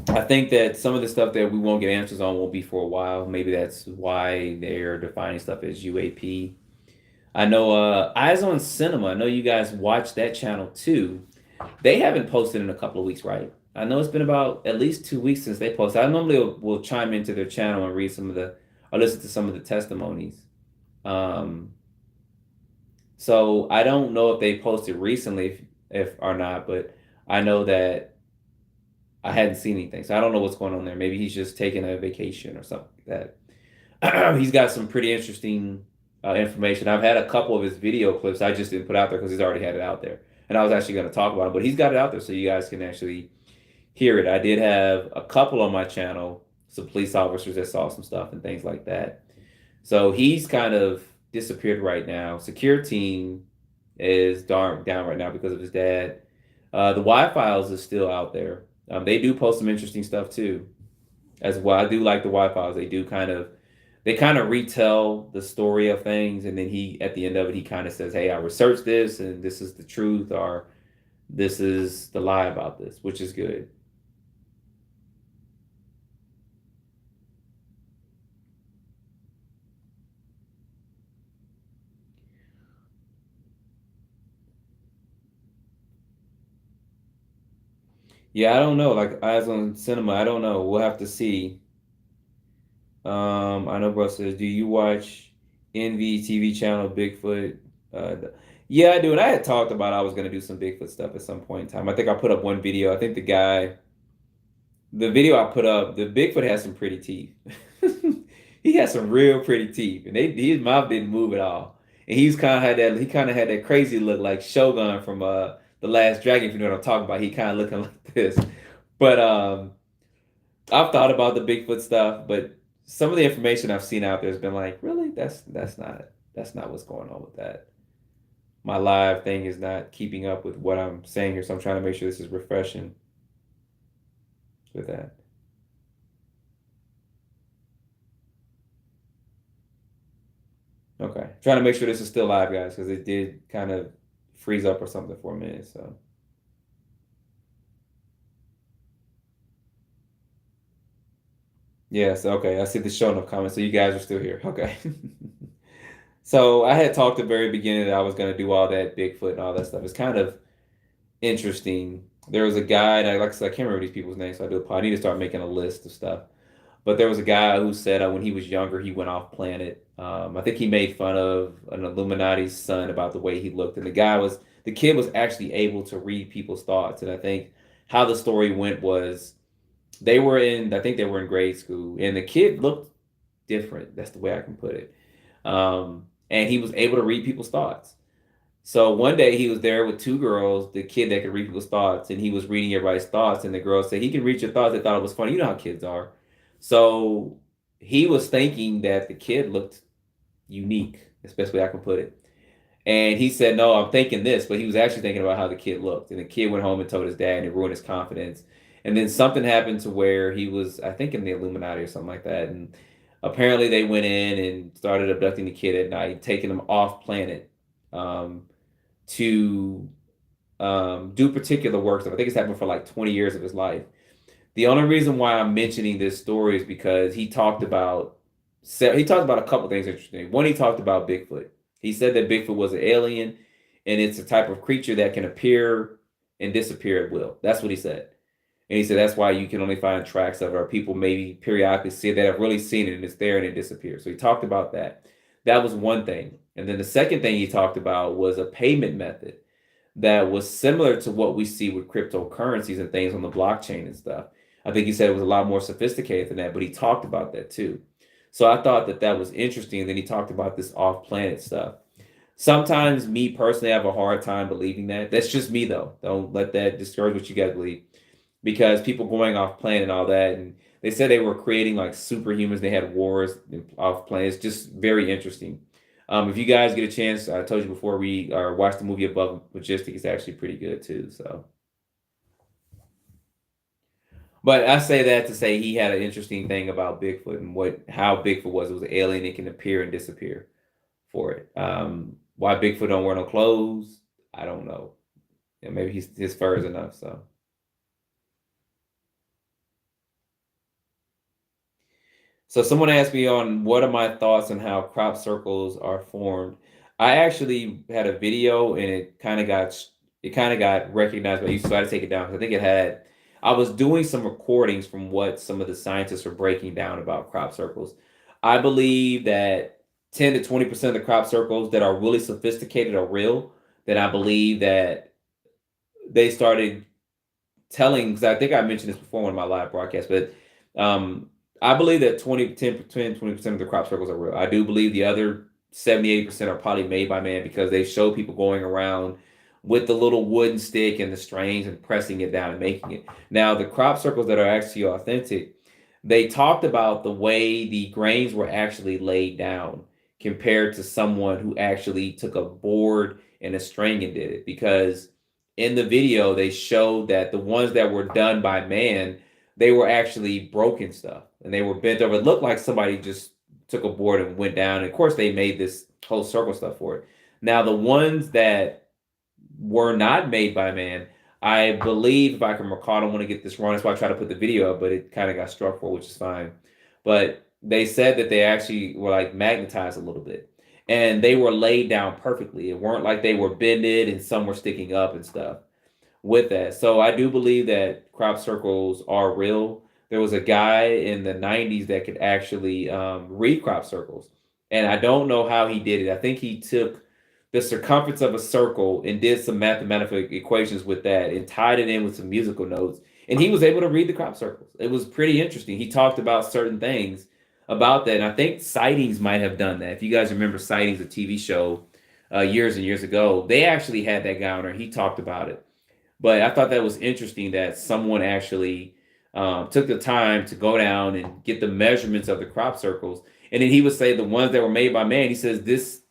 I think that some of the stuff that we won't get answers on won't be for a while. Maybe that's why they're defining stuff as UAP. I know Eyes on Cinema. I know you guys watch that channel too. They haven't posted in a couple of weeks, right? I know it's been about at least 2 weeks since they posted. I normally will chime into their channel and read or listen to some of the testimonies. Um, so I don't know if they posted recently, if or not, but I know that I hadn't seen anything, so I don't know what's going on there. Maybe he's just taking a vacation or something like that. He's got some pretty interesting information. I've had a couple of his video clips. I just didn't put out there because he's already had it out there, and I was actually going to talk about it, but he's got it out there so you guys can actually hear it. I did have a couple on my channel some police officers that saw some stuff and things like that. So he's kind of disappeared right now. Secure team is down right now because of his dad. The Y Files is still out there. They do post some interesting stuff too, as well. I do like the Y Files. They kind of retell the story of things, and then he at the end of it he kind of says, "Hey, I researched this, and this is the truth, or this is the lie about this," which is good. Yeah, I don't know. Like Eyes on Cinema, I don't know. We'll have to see. I know bro says, do you watch Envy TV channel Bigfoot? Yeah, I do. And I had talked about I was gonna do some Bigfoot stuff at some point in time. I think I put up one video. I think the video I put up, the Bigfoot has some pretty teeth. He has some real pretty teeth, and his mouth didn't move at all. And he kind of had that crazy look like Shogun from the Last Dragon. If you know what I'm talking about, he kind of looking like this. But I've thought about the Bigfoot stuff, but some of the information I've seen out there has been like, really, that's not what's going on with that. My live thing is not keeping up with what I'm saying here, so I'm trying to make sure this is refreshing with that. Okay, trying to make sure this is still live, guys, because it did kind of freeze up or something for a minute. So yes, okay, I see the show enough comments, so you guys are still here. Okay. So I had talked at the very beginning that I was going to do all that Bigfoot and all that stuff. It's kind of interesting. There was a guy, and like I said, I can't remember these people's names, so I need to start making a list of stuff. But there was a guy who said when he was younger, he went off planet. I think he made fun of an Illuminati's son about the way he looked, and the kid was actually able to read people's thoughts. And I think how the story went was I think they were in grade school, and the kid looked different. That's the way I can put it. And he was able to read people's thoughts. So one day he was there with two girls, the kid that could read people's thoughts, and he was reading everybody's thoughts. And the girls said, he can read your thoughts. They thought it was funny. You know how kids are. So he was thinking that the kid looked unique, especially I can put it. And he said, no, I'm thinking this, but he was actually thinking about how the kid looked. And the kid went home and told his dad, and it ruined his confidence. And then something happened to where he was, I think, in the Illuminati or something like that. And apparently they went in and started abducting the kid at night, taking him off planet to do particular work stuff. I think it's happened for like 20 years of his life. The only reason why I'm mentioning this story is because he talked about a couple things interesting. One, he talked about Bigfoot. He said that Bigfoot was an alien, and it's a type of creature that can appear and disappear at will. That's what he said. And he said that's why you can only find tracks of it, or people maybe periodically see it that have really seen it and it's there and it disappears. So he talked about that. That was one thing. And then the second thing he talked about was a payment method that was similar to what we see with cryptocurrencies and things on the blockchain and stuff. I think he said it was a lot more sophisticated than that, but he talked about that too. So I thought that was interesting. And then he talked about this off-planet stuff. Sometimes me personally, I have a hard time believing that. That's just me though. Don't let that discourage what you guys believe. Because people going off planet and all that, and they said they were creating like superhumans. They had wars off planets. Just very interesting. If you guys get a chance, I told you before, we watch the movie Above Majestic. It's actually pretty good too. So, but I say that to say he had an interesting thing about Bigfoot and how Bigfoot was. It was an alien. It can appear and disappear for it. Why Bigfoot don't wear no clothes, I don't know. Yeah, maybe his fur is enough. So. So someone asked me on what are my thoughts on how crop circles are formed. I actually had a video and it kind of got recognized by you, so I had to take it down because I think I was doing some recordings from what some of the scientists are breaking down about crop circles. I believe that 10 to 20% of the crop circles that are really sophisticated are real. Then I believe that they started telling, because I think I mentioned this before in my live broadcast, but I believe that 20% of the crop circles are real. I do believe the other 70-80% are probably made by man because they show people going around with the little wooden stick and the strings and pressing it down and making it. Now, the crop circles that are actually authentic, they talked about the way the grains were actually laid down compared to someone who actually took a board and a string and did it. Because in the video, they showed that the ones that were done by man, they were actually broken stuff and they were bent over. It looked like somebody just took a board and went down. And of course, they made this whole circle stuff for it. Now, the ones that were not made by man, I believe, if I can recall, I don't want to get this wrong. That's why I try to put the video up, but it kind of got struck for, which is fine. But they said that they actually were like magnetized a little bit, and they were laid down perfectly. It weren't like they were bended and some were sticking up and stuff with that. So I do believe that crop circles are real. There was a guy in the 90s that could actually read crop circles. And I don't know how he did it. I think he took the circumference of a circle and did some mathematical equations with that and tied it in with some musical notes. And he was able to read the crop circles. It was pretty interesting. He talked about certain things about that. And I think Sightings might have done that. If you guys remember Sightings, a TV show years and years ago, they actually had that guy on there. He talked about it. But I thought that was interesting that someone actually took the time to go down and get the measurements of the crop circles. And then he would say the ones that were made by man, he says this,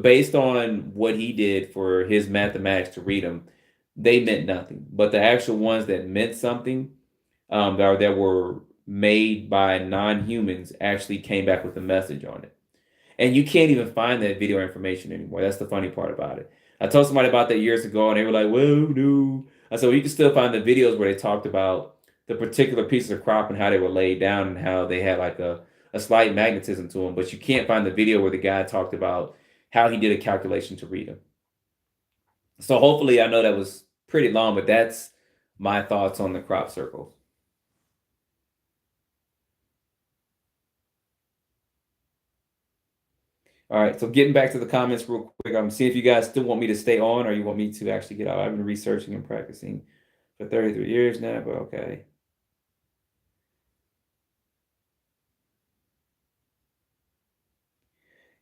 based on what he did for his mathematics to read them, they meant nothing. But the actual ones that meant something, that were made by non-humans, actually came back with a message on it. And you can't even find that video information anymore. That's the funny part about it. I told somebody about that years ago, and they were like, "Well, no." I said, "Well, you can still find the videos where they talked about the particular pieces of crop and how they were laid down and how they had like a slight magnetism to them, but you can't find the video where the guy talked about how he did a calculation to read them." So hopefully, I know that was pretty long, but that's my thoughts on the crop circles. All right, so getting back to the comments real quick, I'm seeing if you guys still want me to stay on or you want me to actually get out. I've been researching and practicing for 33 years now, but okay.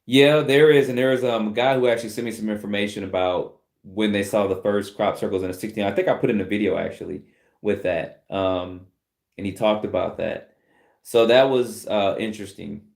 Yeah, there is, and there's a guy who actually sent me some information about when they saw the first crop circles in the 16. I think I put in a video actually with that, and he talked about that. So that was interesting.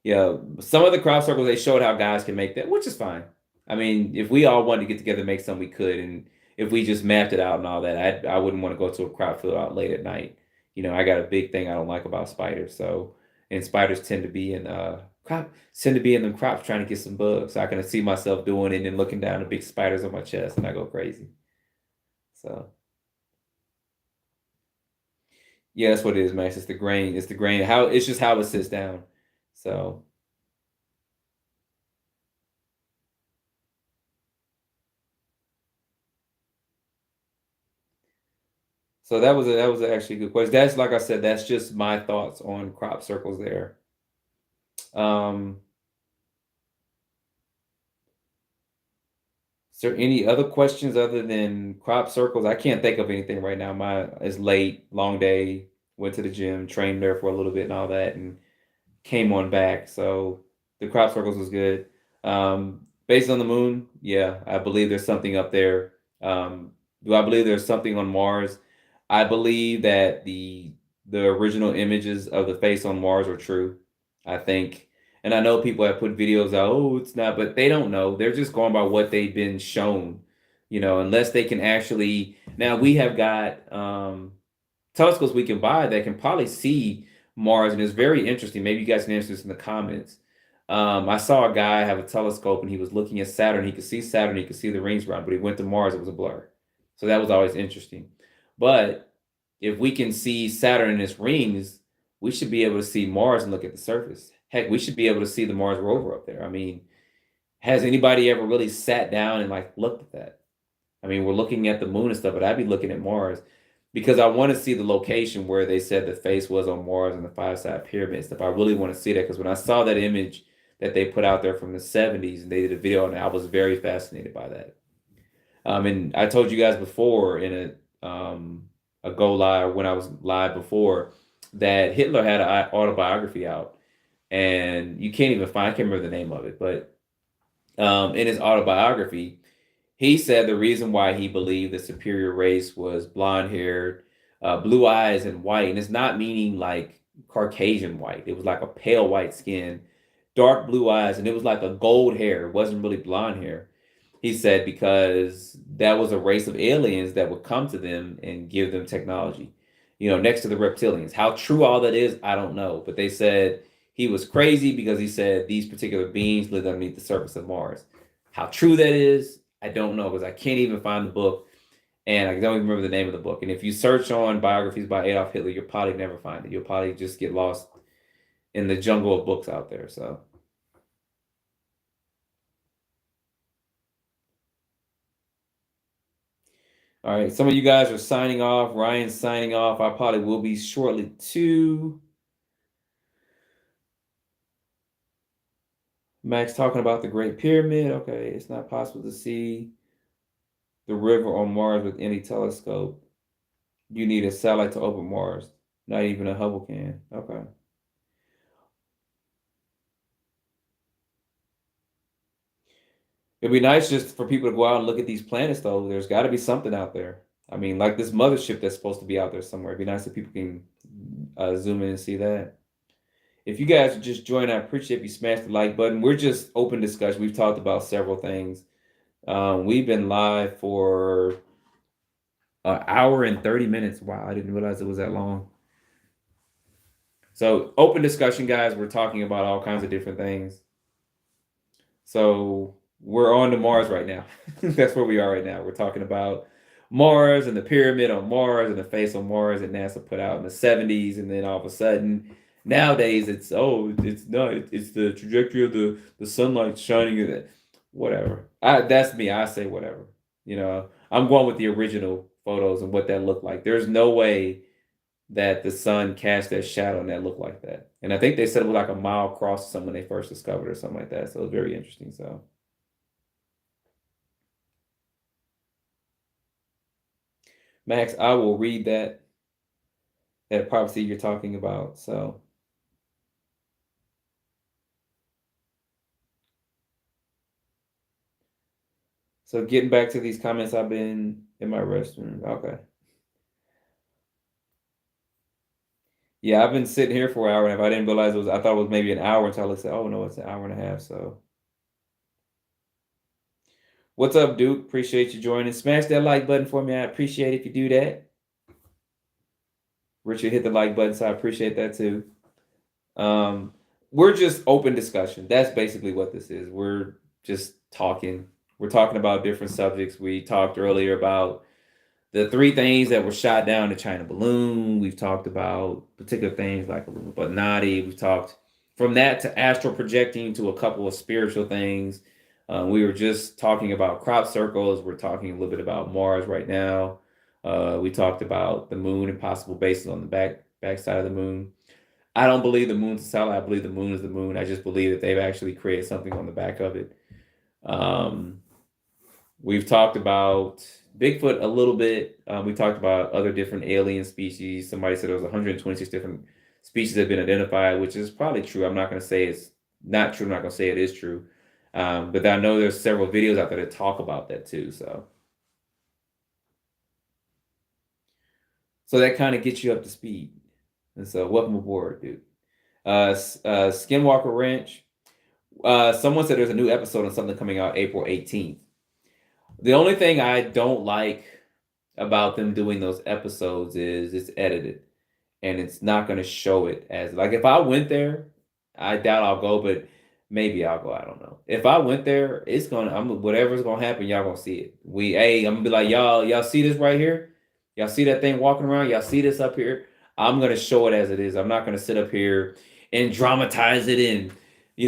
Yeah, some of the crop circles they showed how guys can make that, which is fine. I mean, if we all wanted to get together and make something, we could, and if we just mapped it out and all that, I wouldn't want to go to a crop field out late at night. I got a big thing I don't like about spiders. So, and spiders tend to be in them crops trying to get some bugs. So I can see myself doing it and then looking down the big spiders on my chest, and I go crazy. So yeah, that's what it is, Max. It's the grain. It's the grain. How it's just how it sits down. So. So that was actually a good question. That's like I said, that's just my thoughts on crop circles there. Um, is there any other questions other than crop circles? I can't think of anything right now. It's late, long day, went to the gym, trained there for a little bit and all that, and came on back. So the crop circles was good. Based on the moon, yeah, I believe there's something up there. Do I believe there's something on Mars? I believe that the original images of the face on Mars are true. I think, and I know people have put videos out, oh, it's not, but they don't know. They're just going by what they've been shown, unless they can actually. Now we have got telescopes we can buy that can probably see Mars, and it's very interesting. Maybe you guys can answer this in the comments. I saw a guy have a telescope and he was looking at Saturn. He could see Saturn, he could see the rings around, but he went to Mars, it was a blur. So that was always interesting. But if we can see Saturn and its rings, we should be able to see Mars and look at the surface. Heck, we should be able to see the Mars rover up there. I mean, has anybody ever really sat down and like looked at that? I mean, we're looking at the moon and stuff, but I'd be looking at Mars because I want to see the location where they said the face was on Mars and the five-side pyramid and stuff. I really want to see that because when I saw that image that they put out there from the 70s and they did a video on it, I was very fascinated by that. And I told you guys before in a go live when I was live before that Hitler had an autobiography out, and you can't even find. I can't remember the name of it, but in his autobiography, he said the reason why he believed the superior race was blonde haired, blue eyes and white, and it's not meaning like Caucasian white. It was like a pale white skin, dark blue eyes, and it was like a gold hair. It wasn't really blonde hair. He said because that was a race of aliens that would come to them and give them technology. Next to the reptilians. How true all that is, I don't know. But they said he was crazy because he said these particular beings lived underneath the surface of Mars. How true that is, I don't know because I can't even find the book and I don't even remember the name of the book. And if you search on biographies by Adolf Hitler, you'll probably never find it. You'll probably just get lost in the jungle of books out there. So. All right, some of you guys are signing off. Ryan's signing off. I probably will be shortly too. Max talking about the Great Pyramid. Okay, it's not possible to see the river on Mars with any telescope. You need a satellite to open Mars. Not even a Hubble can. Okay. It'd be nice just for people to go out and look at these planets, though. There's got to be something out there. I mean, like this mothership that's supposed to be out there somewhere. It'd be nice if people can zoom in and see that. If you guys just join, I appreciate if you smash the like button. We're just open discussion. We've talked about several things. We've been live for an hour and 30 minutes. Wow, I didn't realize it was that long. So open discussion, guys. We're talking about all kinds of different things. So we're on to Mars right now. That's where we are right now. We're talking about Mars and the pyramid on Mars and the face on Mars that NASA put out in the 70s. And then all of a sudden, nowadays, it's the trajectory of the sunlight shining. Whatever. That's me. I say whatever. I'm going with the original photos and what that looked like. There's no way that the sun cast that shadow and that looked like that. And I think they said it was like a mile across or something when they first discovered it or something like that. So it was very interesting. So Max, I will read that prophecy you're talking about. So getting back to these comments, I've been in my restroom. Okay. Yeah, I've been sitting here for an hour and a half. I didn't realize I thought it was maybe an hour until I said, oh no, it's an hour and a half. So what's up, Duke? Appreciate you joining. Smash that like button for me. I appreciate it if you do that. Richard hit the like button, so I appreciate that too. We're just open discussion. That's basically what this is. We're just talking. We're talking about different subjects. We talked earlier about the 3 things that were shot down the China balloon. We've talked about particular things like Illuminati. We've talked from that to astral projecting to a couple of spiritual things. We were just talking about crop circles. We're talking a little bit about Mars right now. We talked about the moon and possible bases on the back side of the moon. I don't believe the moon's a satellite. I believe the moon is the moon. I just believe that they've actually created something on the back of it. We've talked about Bigfoot a little bit. We talked about other different alien species. Somebody said there was 126 different species that have been identified, which is probably true. I'm not going to say it's not true. I'm not going to say it is true. But I know there's several videos out there that talk about that too. So that kind of gets you up to speed. And so welcome aboard, dude. Skinwalker Ranch. Someone said there's a new episode on something coming out April 18th. The only thing I don't like about them doing those episodes is it's edited and it's not going to show it as like if I went there, I doubt I'll go, but maybe I'll go. I don't know. If I went there, it's whatever's gonna happen, y'all gonna see it. I'm gonna be like, y'all see this right here? Y'all see that thing walking around? Y'all see this up here? I'm gonna show it as it is. I'm not gonna sit up here and dramatize it in,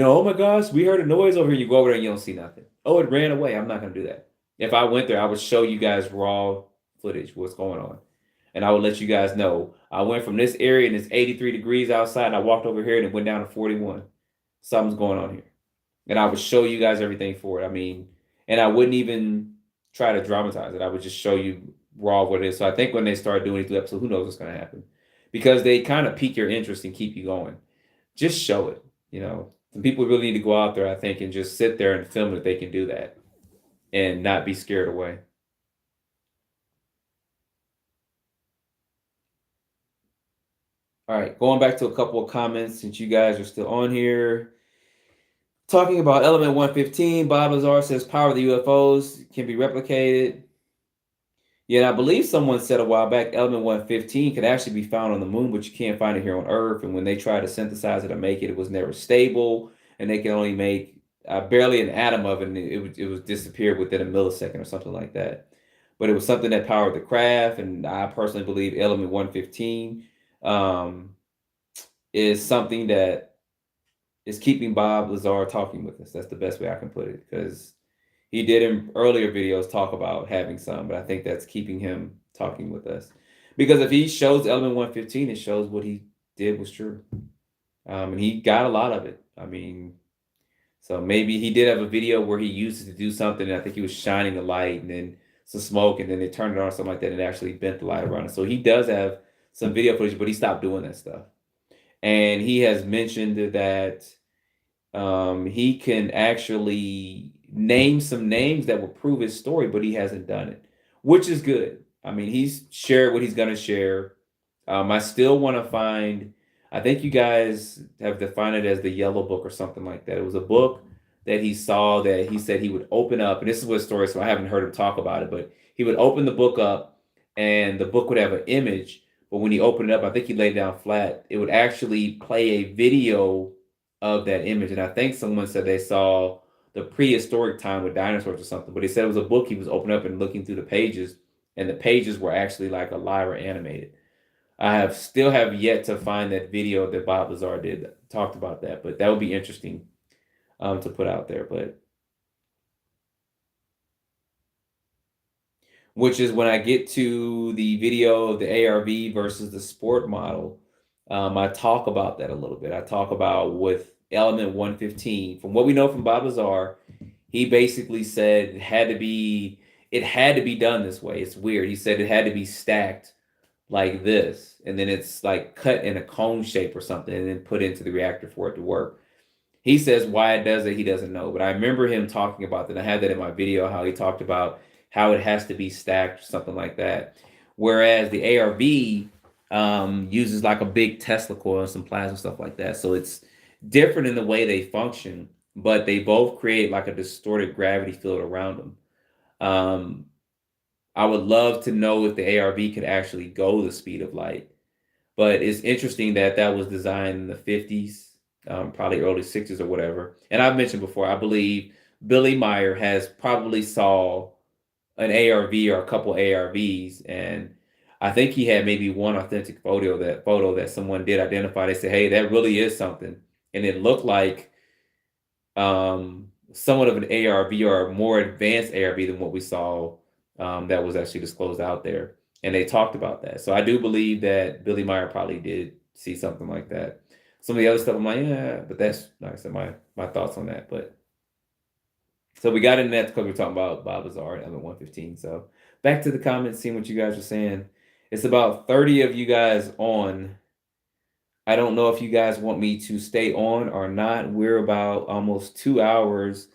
oh my gosh, we heard a noise over here. You go over there and you don't see nothing. Oh, it ran away. I'm not gonna do that. If I went there, I would show you guys raw footage, what's going on. And I would let you guys know. I went from this area and it's 83 degrees outside and I walked over here and it went down to 41. Something's going on here. And I would show you guys everything for it. I mean, and I wouldn't even try to dramatize it. I would just show you raw what it is. So I think when they start doing these episodes, who knows what's going to happen? Because they kind of pique your interest and keep you going. Just show it. Some people really need to go out there, I think, and just sit there and film if they can do that and not be scared away. All right, going back to a couple of comments since you guys are still on here. Talking about element 115, Bob Lazar says power of the UFOs can be replicated. Yeah, and I believe someone said a while back element 115 could actually be found on the moon, but you can't find it here on Earth. And when they tried to synthesize it or make it, it was never stable, and they can only make barely an atom of it, and it was disappeared within a millisecond or something like that. But it was something that powered the craft, and I personally believe element 115 um, is something that is keeping Bob Lazar talking with us. That's the best way I can put it, because he did in earlier videos talk about having some, but I think that's keeping him talking with us. Because if he shows element 115, it shows what he did was true. And he got a lot of it. I mean, so maybe he did have a video where he used it to do something, and I think he was shining a light and then some smoke, and then they turned it on or something like that, and it actually bent the light around it. So he does have some video footage, but he stopped doing that stuff. And he has mentioned that he can actually name some names that will prove his story, but he hasn't done it, which is good. I mean, he's shared what he's going to share. I still want to find, I think you guys have defined it as the yellow book or something like that. It was a book that he saw that he said he would open up, and this is what story, so I haven't heard him talk about it, but he would open the book up and the book would have an image, but when he opened it up, I think he laid down flat, it would actually play a video of that image. And I think someone said they saw the prehistoric time with dinosaurs or something, but he said it was a book he was opening up and looking through the pages, and the pages were actually like a Lyra animated. I have still have yet to find that video that Bob Lazar did talked about that, but that would be interesting to put out there. But which is when I get to the video of the ARV versus the sport model, I talk about that a little bit. I talk about with element 115. From what we know from Bob Lazar, he basically said it had to be done this way. It's weird. He said it had to be stacked like this, and then it's like cut in a cone shape or something, and then put into the reactor for it to work. He says why it does it, he doesn't know. But I remember him talking about that. I had that in my video, how he talked about how it has to be stacked or something like that. Whereas the ARV uses like a big Tesla coil and some plasma stuff like that. So it's different in the way they function, but they both create like a distorted gravity field around them. Um, I would love to know if the ARV could actually go the speed of light. But it's interesting that that was designed in the 50s, probably early 60s or whatever. And I've mentioned before, I believe Billy Meyer has probably saw an ARV or a couple ARVs, and I think he had maybe one authentic photo that someone did identify. They said, "Hey, that really is something," and it looked like somewhat of an ARV or a more advanced ARV than what we saw that was actually disclosed out there. And they talked about that. So I do believe that Billy Meyer probably did see something like that. Some of the other stuff, I'm like, yeah, but that's like I said, my thoughts on that. But so we got into that because we're talking about Bob Lazar and Element 115. So back to the comments, seeing what you guys are saying. It's about 30 of you guys on. I don't know if you guys want me to stay on or not. We're about almost 2 hours.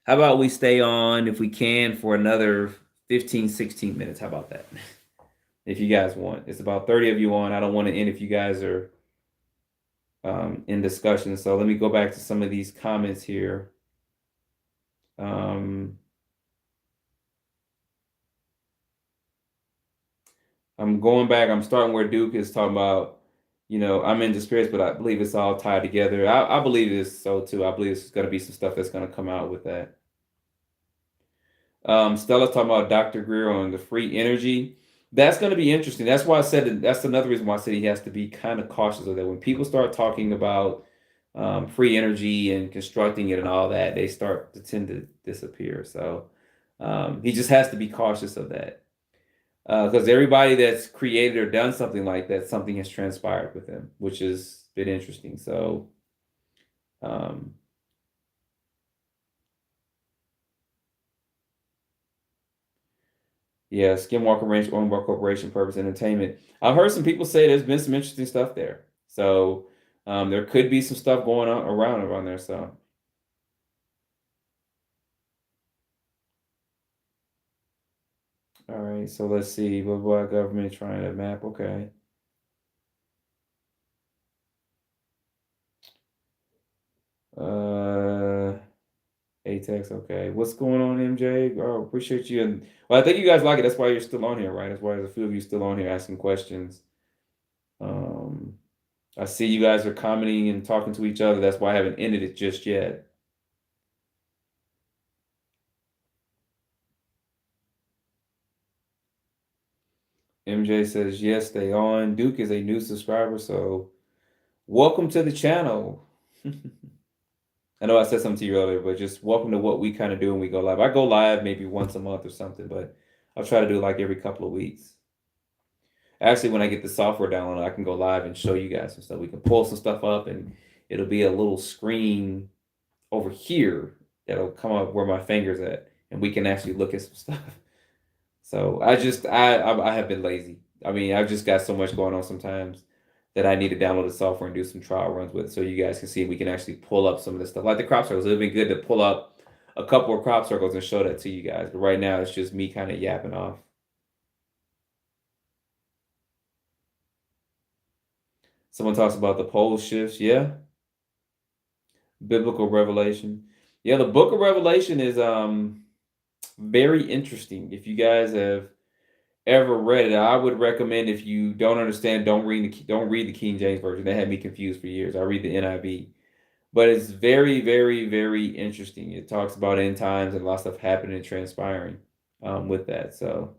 How about we stay on if we can for another 15, 16 minutes? How about that? If you guys want. It's about 30 of you on. I don't want to end if you guys are in discussion. So let me go back to some of these comments here. I'm going back. I'm starting where Duke is talking about, I'm into spirits, but I believe it's all tied together. I believe this so too. I believe there's going to be some stuff that's going to come out with that. Stella's talking about Dr. Greer on the free energy. That's going to be interesting. That's why I said that's another reason why I said he has to be kind of cautious of that. When people start talking about free energy and constructing it and all that, they start to tend to disappear. So he just has to be cautious of that. Because everybody that's created or done something like that, something has transpired with them, which has been interesting. So, um, yeah, Skinwalker Ranch, owned by Corporation Purpose Entertainment. I've heard some people say there's been some interesting stuff there. So, there could be some stuff going on around there. So, all right. So let's see. What about government trying to map? Okay. Uh, Atex, okay. What's going on, MJ? Oh, appreciate you. And well, I think you guys like it. That's why you're still on here, right? That's why there's a few of you still on here asking questions. Um, I see you guys are commenting and talking to each other. That's why I haven't ended it just yet. MJ says, yes, stay on. Duke is a new subscriber, so welcome to the channel. I know I said something to you earlier, but just welcome to what we kind of do when we go live. I go live maybe once a month or something, but I'll try to do it like every couple of weeks. Actually, when I get the software downloaded, I can go live and show you guys some stuff. We can pull some stuff up and it'll be a little screen over here that'll come up where my finger's at, and we can actually look at some stuff. So I have been lazy. I mean, I've just got so much going on sometimes that I need to download the software and do some trial runs with it so you guys can see we can actually pull up some of this stuff. Like the crop circles. It would be good to pull up a couple of crop circles and show that to you guys. But right now it's just me kind of yapping off. Someone talks about the pole shifts. Yeah. Biblical revelation. Yeah, the book of Revelation is very interesting. If you guys have ever read it, I would recommend, if you don't understand, don't read the King James version. That had me confused for years. I read the NIV, but it's very, very, very interesting. It talks about end times and a lot of stuff happening and transpiring with that. So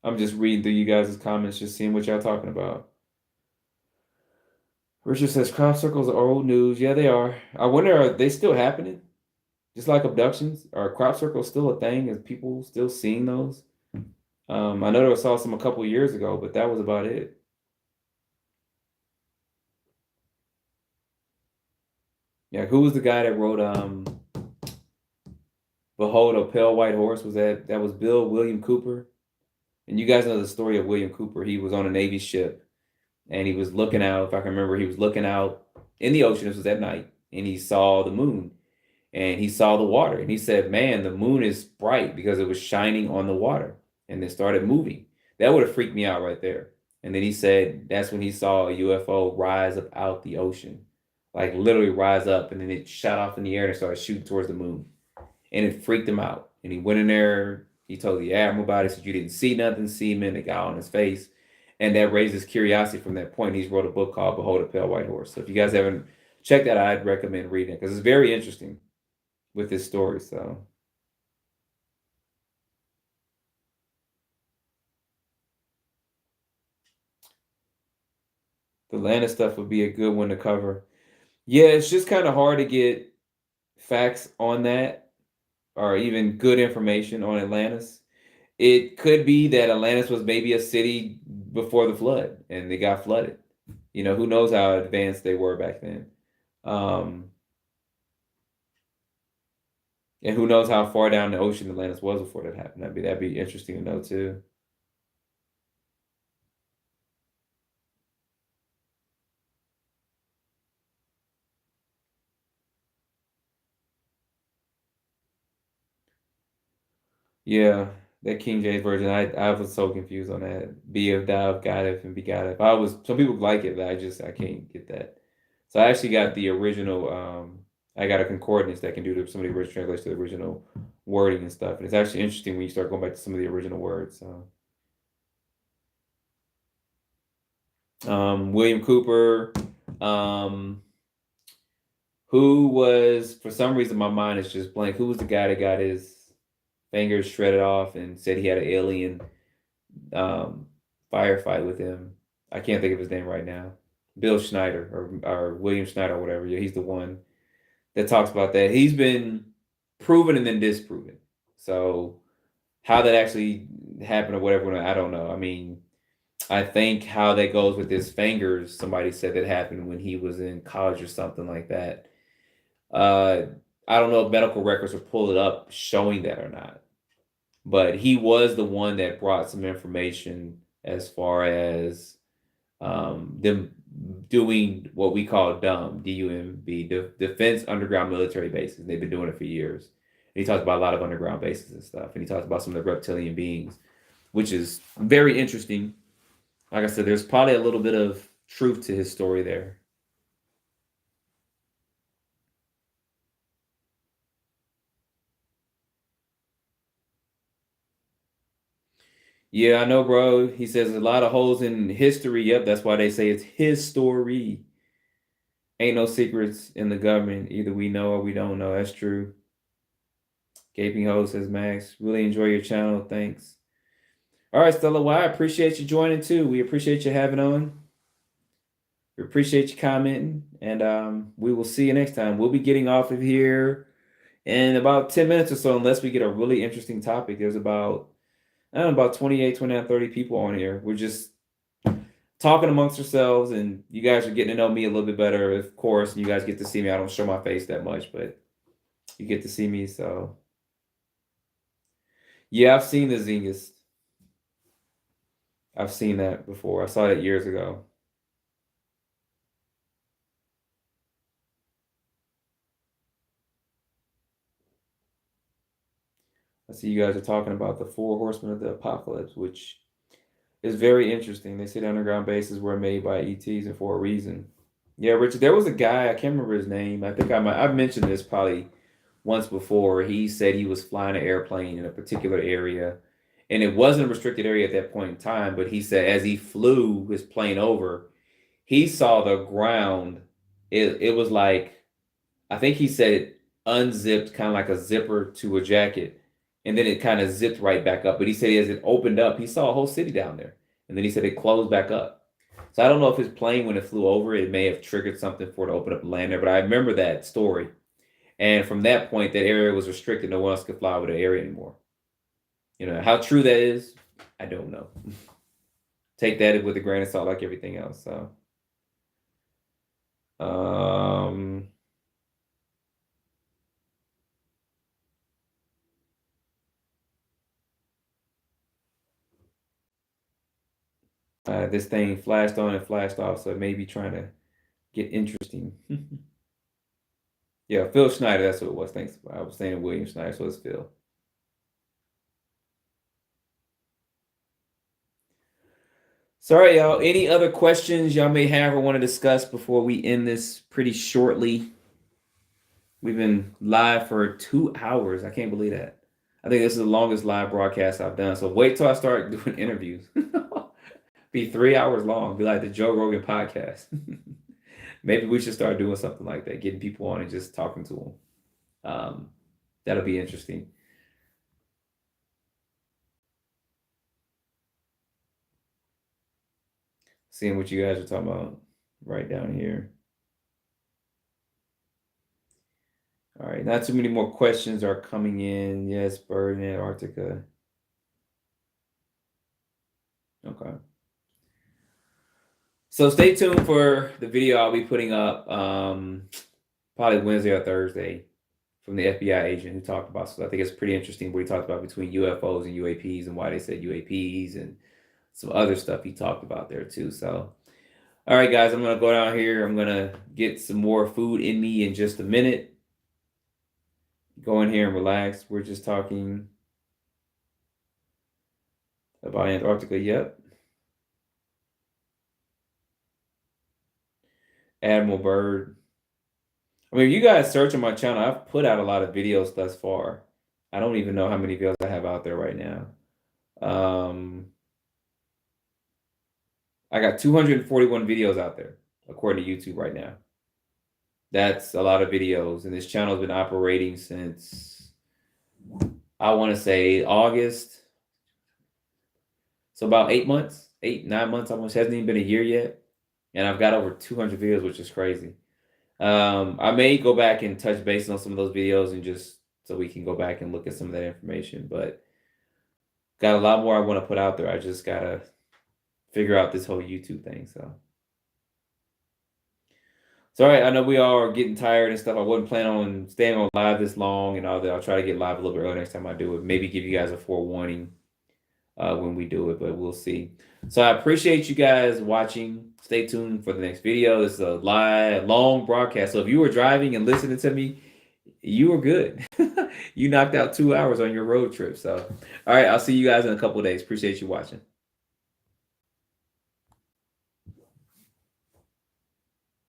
I'm just reading through you guys' comments, just seeing what y'all talking about. Richard says crop circles are old news. Yeah, they are. I wonder, are they still happening? Just like abductions, are crop circles still a thing? Is people still seeing those? I know I saw some a couple years ago, but that was about it. Yeah, who was the guy that wrote Behold a Pale White Horse? That was Bill William Cooper? And you guys know the story of William Cooper. He was on a Navy ship and he was looking out, if I can remember, he was looking out in the ocean. This was at night, and he saw the moon and he saw the water. And he said, man, the moon is bright because it was shining on the water, and it started moving. That would have freaked me out right there. And then he said that's when he saw a UFO rise up out the ocean, like literally rise up, and then it shot off in the air and started shooting towards the moon. And it freaked him out. And he went in there, he told the admiral about it, said, you didn't see nothing, seaman, the guy on his face. And that raised his curiosity from that point. He's wrote a book called Behold a Pale White Horse. So if you guys haven't checked that out, I'd recommend reading it because it's very interesting with this story. So the Atlanta stuff would be a good one to cover. Yeah, it's just kind of hard to get facts on that or even good information on Atlantis. It could be that Atlantis was maybe a city before the flood and they got flooded. You know, who knows how advanced they were back then. Um, and who knows how far down the ocean Atlantis was before that happened. That'd be interesting to know too. Yeah, that King James version, I was so confused on that. Be of thou, God if, and be God if. Some people like it, but I can't get that. So I actually got the original. I got a concordance that can do some of the original translation to the original wording and stuff. And it's actually interesting when you start going back to some of the original words. So, William Cooper, um, who was, for some reason my mind is just blank. Who was the guy that got his fingers shredded off and said he had an alien firefight with him? I can't think of his name right now. Bill Schneider or William Schneider or whatever. Yeah, he's the one that talks about that. He's been proven and then disproven. So how that actually happened or whatever, I don't know. I mean, I think how that goes with his fingers, somebody said that happened when he was in college or something like that. Uh, I don't know if medical records will pull it up showing that or not, but he was the one that brought some information as far as them doing what we call DUMB, D-U-M-B, Defense Underground Military Bases. They've been doing it for years. he talked about a lot of underground bases and stuff, and he talked about some of the reptilian beings, which is very interesting. Like I said, there's probably a little bit of truth to his story there. Yeah, I know, bro. He says a lot of holes in history. Yep, that's why they say it's his story. Ain't no secrets in the government. Either we know or we don't know. That's true. Gaping Hole says Max. Really enjoy your channel. Thanks. All right, Stella Y, I appreciate you joining too. We appreciate you having on. We appreciate you commenting. And we will see you next time. We'll be getting off of here in about 10 minutes or so, unless we get a really interesting topic. There's about, I don't know, about 28, 29, 30 people on here. We're just talking amongst ourselves, and you guys are getting to know me a little bit better, of course, and you guys get to see me. I don't show my face that much, but you get to see me, so. Yeah, I've seen the Zingist. I've seen that before. I saw that years ago. I see you guys are talking about the 4 horsemen of the apocalypse, which is very interesting. They say the underground bases were made by ETs and for a reason. Yeah, Richard, there was a guy, I can't remember his name. I think I've mentioned this probably once before. He said he was flying an airplane in a particular area, and it wasn't a restricted area at that point in time, but he said as he flew his plane over, he saw the ground. It was like, I think he said it unzipped, kind of like a zipper to a jacket, and then it kind of zipped right back up. But he said as it opened up, he saw a whole city down there, and then he said it closed back up. So I don't know if his plane, when it flew over, it may have triggered something for it to open up and land there, but I remember that story. And from that point, that area was restricted. No one else could fly over the area anymore. You know, how true that is, I don't know. Take that with a grain of salt like everything else. So, this thing flashed on and flashed off, so it may be trying to get interesting. Yeah, Phil Schneider, that's what it was. Thanks. I was saying William Schneider, so it's Phil. Sorry, y'all. Any other questions y'all may have or want to discuss before we end this pretty shortly? We've been live for 2 hours. I can't believe that. I think this is the longest live broadcast I've done. So wait till I start doing interviews. Be 3 hours long. Be like the Joe Rogan podcast. Maybe we should start doing something like that, getting people on and just talking to them. That'll be interesting. Seeing what you guys are talking about right down here. All right, not too many more questions are coming in. Yes, bird in Antarctica. Okay. So stay tuned for the video I'll be putting up probably Wednesday or Thursday from the FBI agent who talked about. So I think it's pretty interesting what he talked about between UFOs and UAPs and why they said UAPs and some other stuff he talked about there too. So, all right, guys, I'm going to go down here. I'm going to get some more food in me in just a minute. Go in here and relax. We're just talking about Antarctica. Yep. Admiral Bird. I mean, if you guys search on my channel, I've put out a lot of videos thus far. I don't even know how many videos I have out there right now. I got 241 videos out there, according to YouTube right now. That's a lot of videos. And this channel has been operating since, I want to say, August. So about 8 months, 8, 9 months almost. Hasn't even been a year yet. And I've got over 200 videos, which is crazy. I may go back and touch base on some of those videos and just so we can go back and look at some of that information. But got a lot more I want to put out there. I just got to figure out this whole YouTube thing. So all right, I know we all are getting tired and stuff. I wasn't planning on staying on live this long and all that. I'll try to get live a little bit earlier next time I do it. Maybe give you guys a forewarning when we do it, but we'll see. So I appreciate you guys watching. Stay tuned for the next video. This is a live, long broadcast. So if you were driving and listening to me, you were good. You knocked out 2 hours on your road trip. So, all right, I'll see you guys in a couple of days. Appreciate you watching.